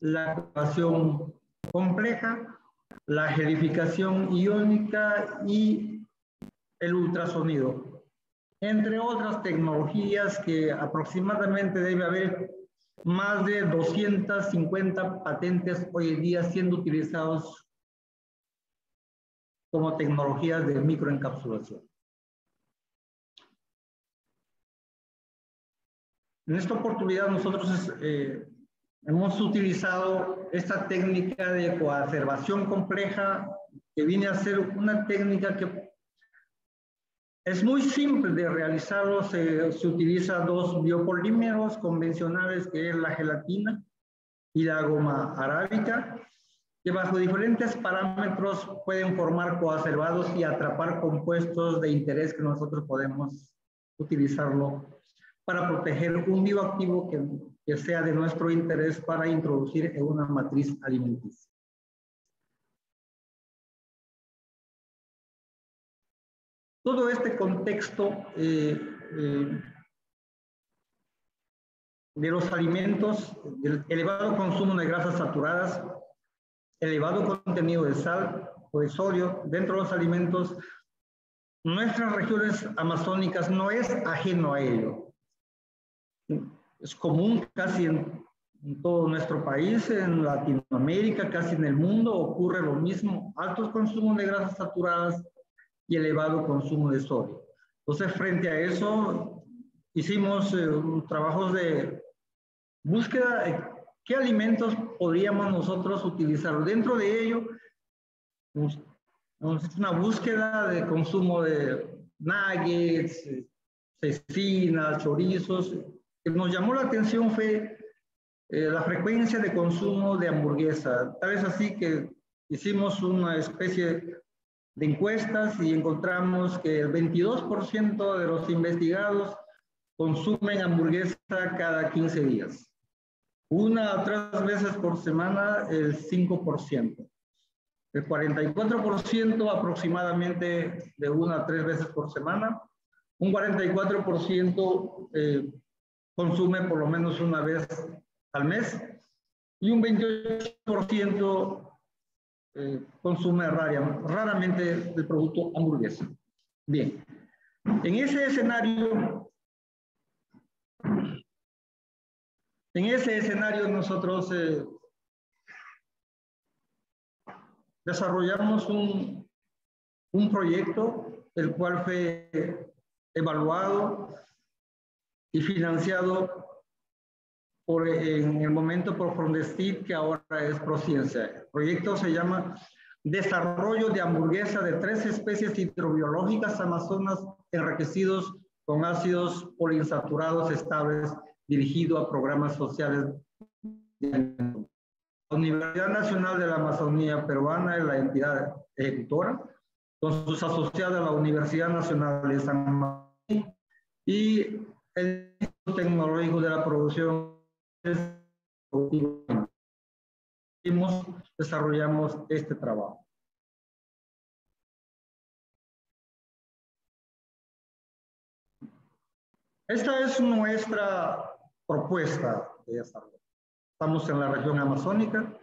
S5: la cocción compleja, la gelificación iónica y el ultrasonido, entre otras tecnologías que aproximadamente debe haber más de 250 patentes hoy en día siendo utilizados como tecnologías de microencapsulación. En esta oportunidad nosotros hemos utilizado esta técnica de coacervación compleja, que viene a ser una técnica que es muy simple de realizarlo. Se utiliza dos biopolímeros convencionales, que es la gelatina y la goma arábica, que bajo diferentes parámetros pueden formar coacervados y atrapar compuestos de interés que nosotros podemos utilizarlo para proteger un bioactivo que sea de nuestro interés para introducir en una matriz alimenticia. Todo este contexto de los alimentos, del elevado consumo de grasas saturadas, elevado contenido de sal o de sodio dentro de los alimentos, nuestras regiones amazónicas no es ajeno a ello. Es común casi en todo nuestro país, en Latinoamérica, casi en el mundo ocurre lo mismo, altos consumos de grasas saturadas y elevado consumo de sodio. Entonces, frente a eso, hicimos trabajos de búsqueda de qué alimentos podríamos nosotros utilizar. Dentro de ello, una búsqueda de consumo de nuggets, cecinas, chorizos. Lo que nos llamó la atención fue la frecuencia de consumo de hamburguesa. Tal es así que hicimos una especie de encuestas y encontramos que el 22% de los investigados consumen hamburguesa cada 15 días. 1 a 3 veces por semana, el 5%. El 44% aproximadamente de 1 a 3 veces por semana. Un 44% consume por lo menos una vez al mes. Y un 28% consume raramente el producto hamburguesa. Bien, en ese escenario nosotros desarrollamos un un proyecto el cual fue evaluado y financiado en el momento por Fondestit, que ahora es Prociencia. El proyecto se llama Desarrollo de hamburguesa de 3 especies hidrobiológicas amazonas enriquecidos con ácidos poliinsaturados estables, dirigido a programas sociales. La Universidad Nacional de la Amazonía Peruana es la entidad ejecutora, con sus asociadas la Universidad Nacional de San Martín y el Instituto Tecnológico de la Producción. Desarrollamos este trabajo. Esta es nuestra propuesta de desarrollo. Estamos en la región amazónica,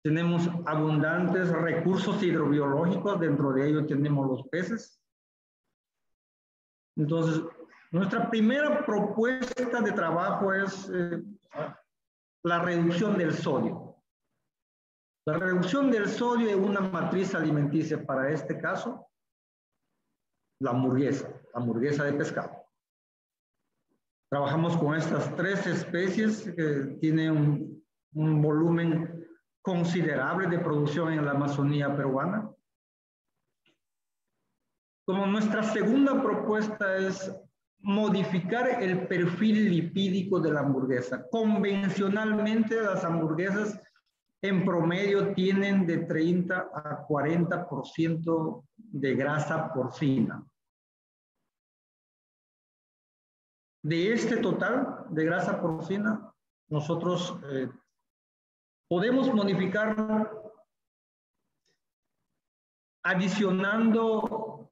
S5: tenemos abundantes recursos hidrobiológicos, dentro de ellos tenemos los peces. Entonces, nuestra primera propuesta de trabajo es la reducción del sodio. La reducción del sodio es una matriz alimenticia para este caso, la hamburguesa de pescado. Trabajamos con estas 3 especies que tienen un volumen considerable de producción en la Amazonía peruana. Como nuestra segunda propuesta es modificar el perfil lipídico de la hamburguesa. Convencionalmente las hamburguesas en promedio tienen de 30 a 40% de grasa porcina. De este total de grasa porcina, nosotros podemos modificarlo adicionando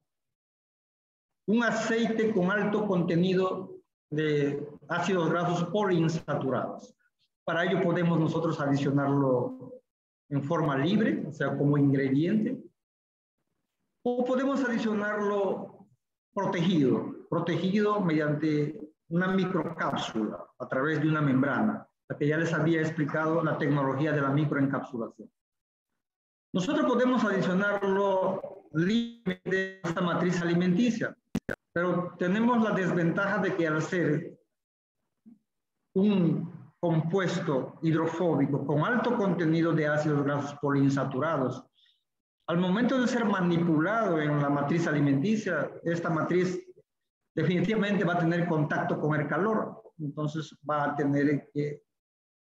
S5: un aceite con alto contenido de ácidos grasos poliinsaturados. Para ello podemos nosotros adicionarlo en forma libre, o sea, como ingrediente, o podemos adicionarlo protegido mediante una microcápsula a través de una membrana, la que ya les había explicado la tecnología de la microencapsulación. Nosotros podemos adicionarlo libre de esta matriz alimenticia, pero tenemos la desventaja de que al ser un compuesto hidrofóbico con alto contenido de ácidos grasos poliinsaturados, al momento de ser manipulado en la matriz alimenticia, esta matriz definitivamente va a tener contacto con el calor, entonces va a tener que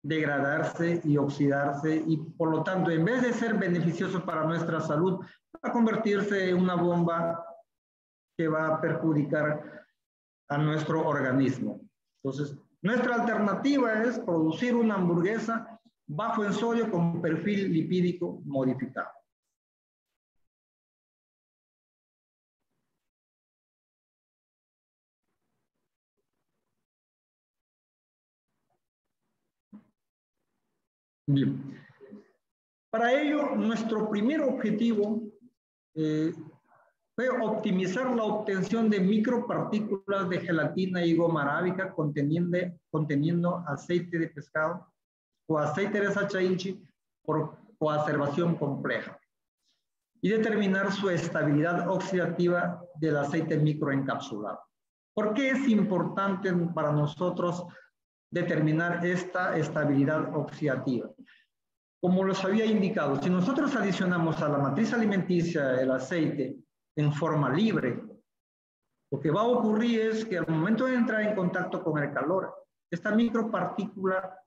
S5: degradarse y oxidarse y por lo tanto, en vez de ser beneficioso para nuestra salud, va a convertirse en una bomba que va a perjudicar a nuestro organismo. Entonces, nuestra alternativa es producir una hamburguesa bajo en sodio con perfil lipídico modificado. Bien. Para ello, nuestro primer objetivo fue optimizar la obtención de micropartículas de gelatina y goma arábica conteniendo aceite de pescado o aceite de sacha inchi por coacervación compleja y determinar su estabilidad oxidativa del aceite microencapsulado. ¿Por qué es importante para nosotros determinar esta estabilidad oxidativa? Como les había indicado, si nosotros adicionamos a la matriz alimenticia el aceite en forma libre, lo que va a ocurrir es que al momento de entrar en contacto con el calor, esta micropartícula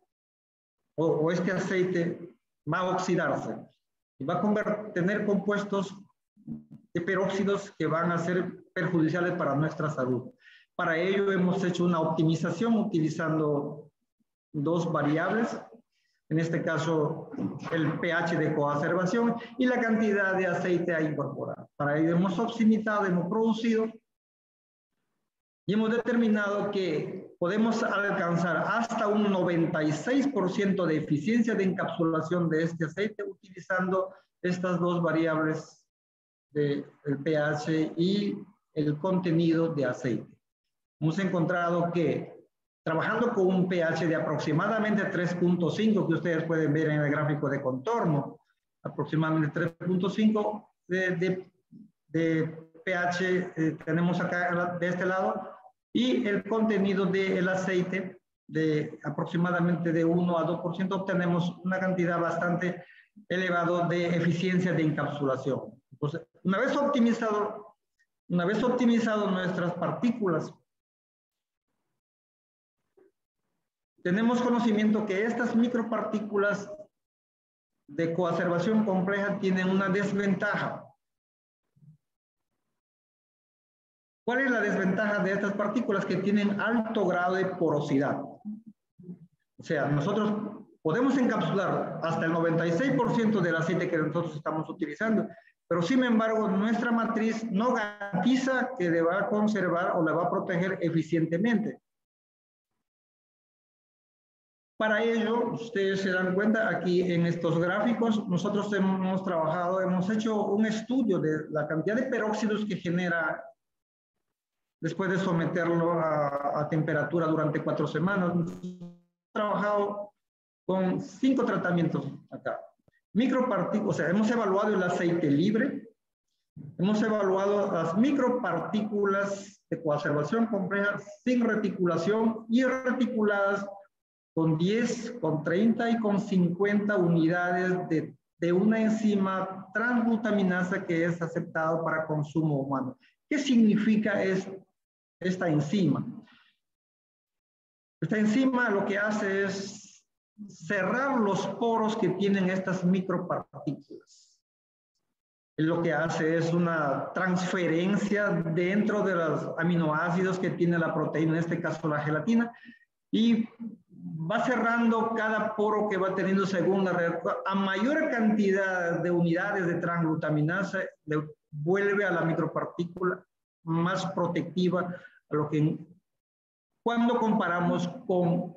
S5: o este aceite va a oxidarse y va a tener compuestos de peróxidos que van a ser perjudiciales para nuestra salud. Para ello hemos hecho una optimización utilizando 2 variables, en este caso el pH de coacervación y la cantidad de aceite a incorporar. Para ello hemos optimizado, hemos producido y hemos determinado que podemos alcanzar hasta un 96% de eficiencia de encapsulación de este aceite utilizando estas 2 variables del pH y el contenido de aceite. Hemos encontrado que trabajando con un pH de aproximadamente 3.5, que ustedes pueden ver en el gráfico de contorno, aproximadamente 3.5 de de pH tenemos acá de este lado, y el contenido del aceite de aproximadamente de 1 a 2%, obtenemos una cantidad bastante elevada de eficiencia de encapsulación. Entonces, una vez optimizado nuestras partículas, tenemos conocimiento que estas micropartículas de coacervación compleja tienen una desventaja. ¿Cuál es la desventaja de estas partículas? Que tienen alto grado de porosidad. O sea, nosotros podemos encapsular hasta el 96% del aceite que nosotros estamos utilizando, pero sin embargo nuestra matriz no garantiza que le va a conservar o la va a proteger eficientemente. Para ello, ustedes se dan cuenta aquí en estos gráficos, nosotros hemos hecho un estudio de la cantidad de peróxidos que genera después de someterlo a temperatura durante 4 semanas. Hemos trabajado con 5 tratamientos acá. Micropartículas, o sea, hemos evaluado el aceite libre, hemos evaluado las micropartículas de coacervación compleja sin reticulación y reticuladas con 10, con 30 y con 50 unidades de una enzima transglutaminasa que es aceptado para consumo humano. ¿Qué significa esta enzima? Esta enzima lo que hace es cerrar los poros que tienen estas micropartículas. Lo que hace es una transferencia dentro de los aminoácidos que tiene la proteína, en este caso la gelatina, y va cerrando cada poro que va teniendo según la reacción. A mayor cantidad de unidades de transglutaminasa, le vuelve a la micropartícula más protectiva a lo que cuando comparamos con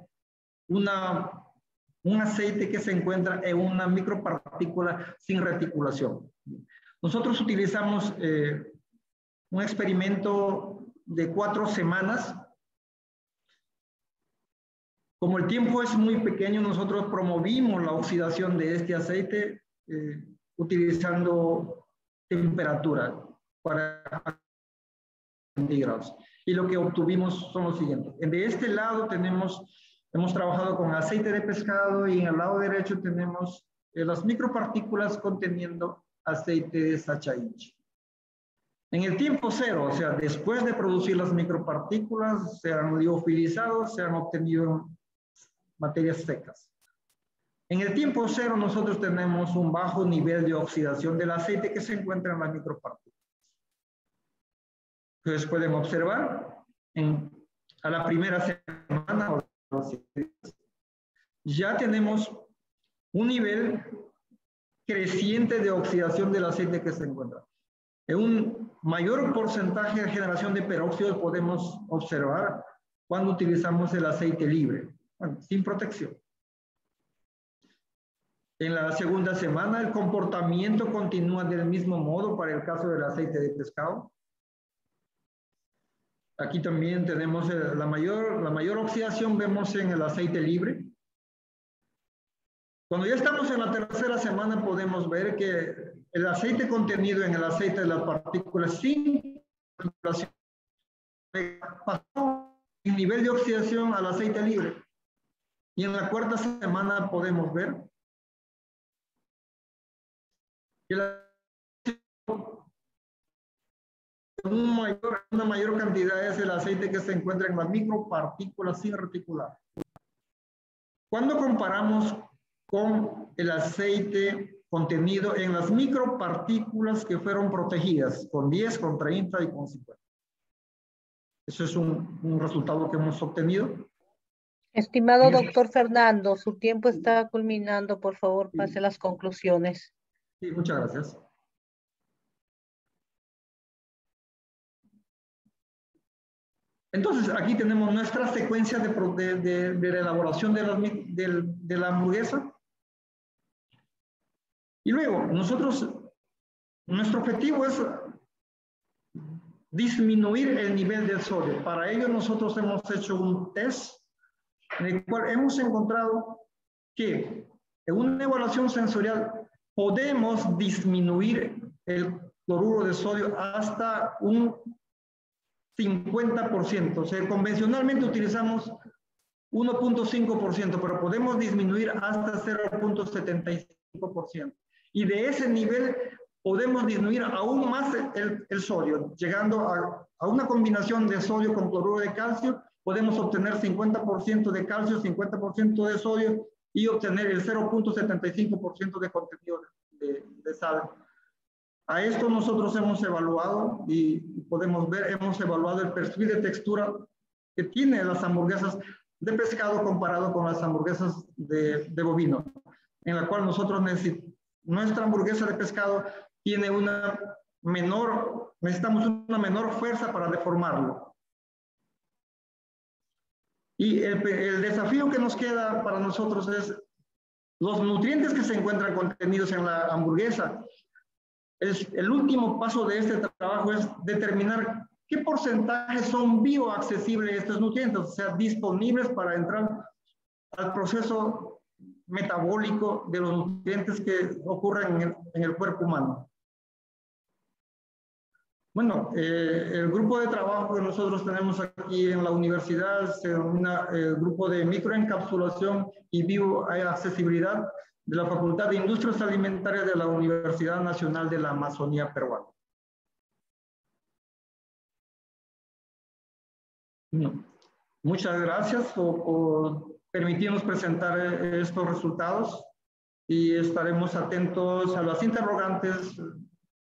S5: un aceite que se encuentra en una micropartícula sin reticulación. Nosotros utilizamos un experimento de 4 semanas. Como el tiempo es muy pequeño, nosotros promovimos la oxidación de este aceite utilizando temperatura para centígrados. Y lo que obtuvimos son los siguientes. De este lado hemos trabajado con aceite de pescado y en el lado derecho tenemos las micropartículas conteniendo aceite de sachainchi. En el tiempo cero, o sea, después de producir las micropartículas, se han liofilizado, se han obtenido materias secas. En el tiempo cero nosotros tenemos un bajo nivel de oxidación del aceite que se encuentra en las micropartículas. Ustedes pueden observar a la primera semana ya tenemos un nivel creciente de oxidación del aceite que se encuentra. En un mayor porcentaje de generación de peróxidos podemos observar cuando utilizamos el aceite libre, bueno, sin protección. En la segunda semana el comportamiento continúa del mismo modo para el caso del aceite de pescado. Aquí también tenemos la mayor oxidación, vemos en el aceite libre. Cuando ya estamos en la tercera semana podemos ver que el aceite contenido en el aceite de las partículas sin circulación pasó en nivel de oxidación al aceite libre. Y en la cuarta semana podemos ver que una mayor cantidad es el aceite que se encuentra en las micropartículas sin reticular. Cuando comparamos con el aceite contenido en las micropartículas que fueron protegidas, con 10, con 30 y con 50. Eso es un resultado que hemos obtenido.
S2: Estimado doctor Fernando, su tiempo está culminando. Por favor, pase las conclusiones.
S5: Sí, muchas gracias. Entonces, aquí tenemos nuestra secuencia de la elaboración de la hamburguesa. Y luego, nuestro objetivo es disminuir el nivel de sodio. Para ello, nosotros hemos hecho un test en el cual hemos encontrado que en una evaluación sensorial podemos disminuir cloruro de sodio hasta un 50%. O sea, convencionalmente utilizamos 1.5%, pero podemos disminuir hasta 0.75%. Y de ese nivel podemos disminuir aún más el sodio, llegando a una combinación de sodio con cloruro de calcio, podemos obtener 50% de calcio, 50% de sodio y obtener el 0.75% de contenido de sal. A esto nosotros hemos evaluado y podemos ver, hemos evaluado el perfil de textura que tiene las hamburguesas de pescado comparado con las hamburguesas de bovino, en la cual nosotros nuestra hamburguesa de pescado tiene necesitamos una menor fuerza para deformarlo. Y el desafío que nos queda para nosotros es los nutrientes que se encuentran contenidos en la hamburguesa. El último paso de este trabajo es determinar qué porcentaje son bioaccesibles estos nutrientes, o sea, disponibles para entrar al proceso metabólico de los nutrientes que ocurren en el cuerpo humano. Bueno, el grupo de trabajo que nosotros tenemos aquí en la universidad se denomina el grupo de microencapsulación y bioaccesibilidad de la Facultad de Industrias Alimentarias de la Universidad Nacional de la Amazonía Peruana. Muchas gracias por permitirnos presentar estos resultados y estaremos atentos a las interrogantes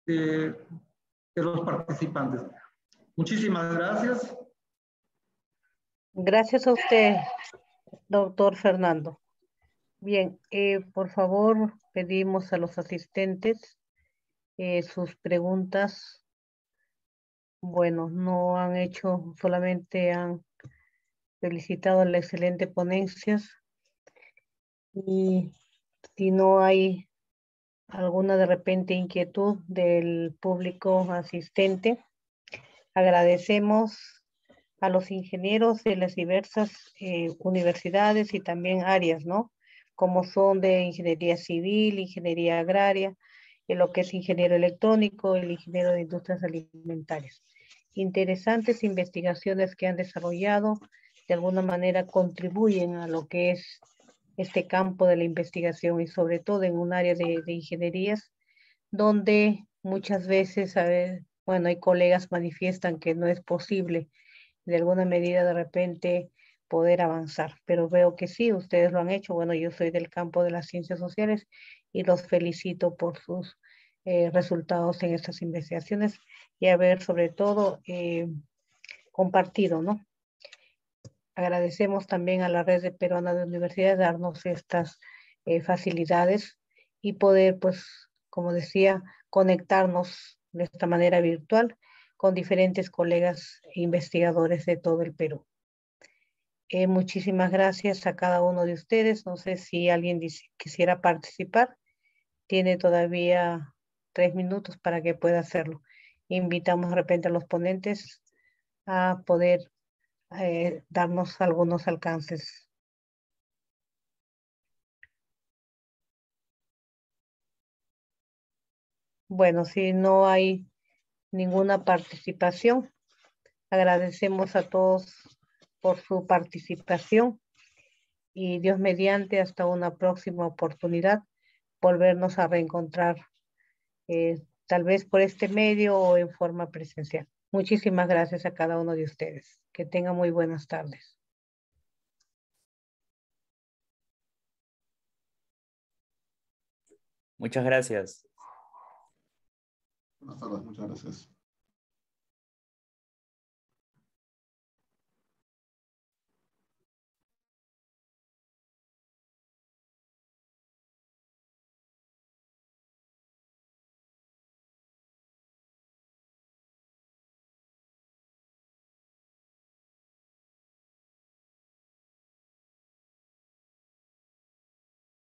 S5: de los participantes. Muchísimas gracias.
S2: Gracias a usted, doctor Fernando. Bien, por favor, pedimos a los asistentes sus preguntas. Bueno, no han hecho, solamente han felicitado la excelente ponencia. Y si no hay alguna de repente inquietud del público asistente, agradecemos a los ingenieros de las diversas universidades y también áreas, ¿no? Como son de ingeniería civil, ingeniería agraria, lo que es ingeniero electrónico, el ingeniero de industrias alimentarias. Interesantes investigaciones que han desarrollado, de alguna manera contribuyen a lo que es este campo de la investigación y sobre todo en un área de ingenierías donde muchas veces, bueno, hay colegas manifiestan que no es posible de alguna medida de repente poder avanzar, pero veo que sí, ustedes lo han hecho. Bueno, yo soy del campo de las ciencias sociales y los felicito por sus resultados en estas investigaciones y haber sobre todo compartido, ¿no? Agradecemos también a la Red Peruana de Universidades darnos estas facilidades y poder, pues, como decía, conectarnos de esta manera virtual con diferentes colegas e investigadores de todo el Perú. Muchísimas gracias a cada uno de ustedes. No sé si alguien quisiera participar. Tiene todavía 3 minutos para que pueda hacerlo. Invitamos de repente a los ponentes a poder darnos algunos alcances. Bueno, si no hay ninguna participación, agradecemos a todos por su participación y Dios mediante hasta una próxima oportunidad volvernos a reencontrar tal vez por este medio o en forma presencial. Muchísimas gracias a cada uno de ustedes. Que tengan muy buenas tardes.
S3: Muchas gracias.
S4: Buenas tardes, muchas gracias.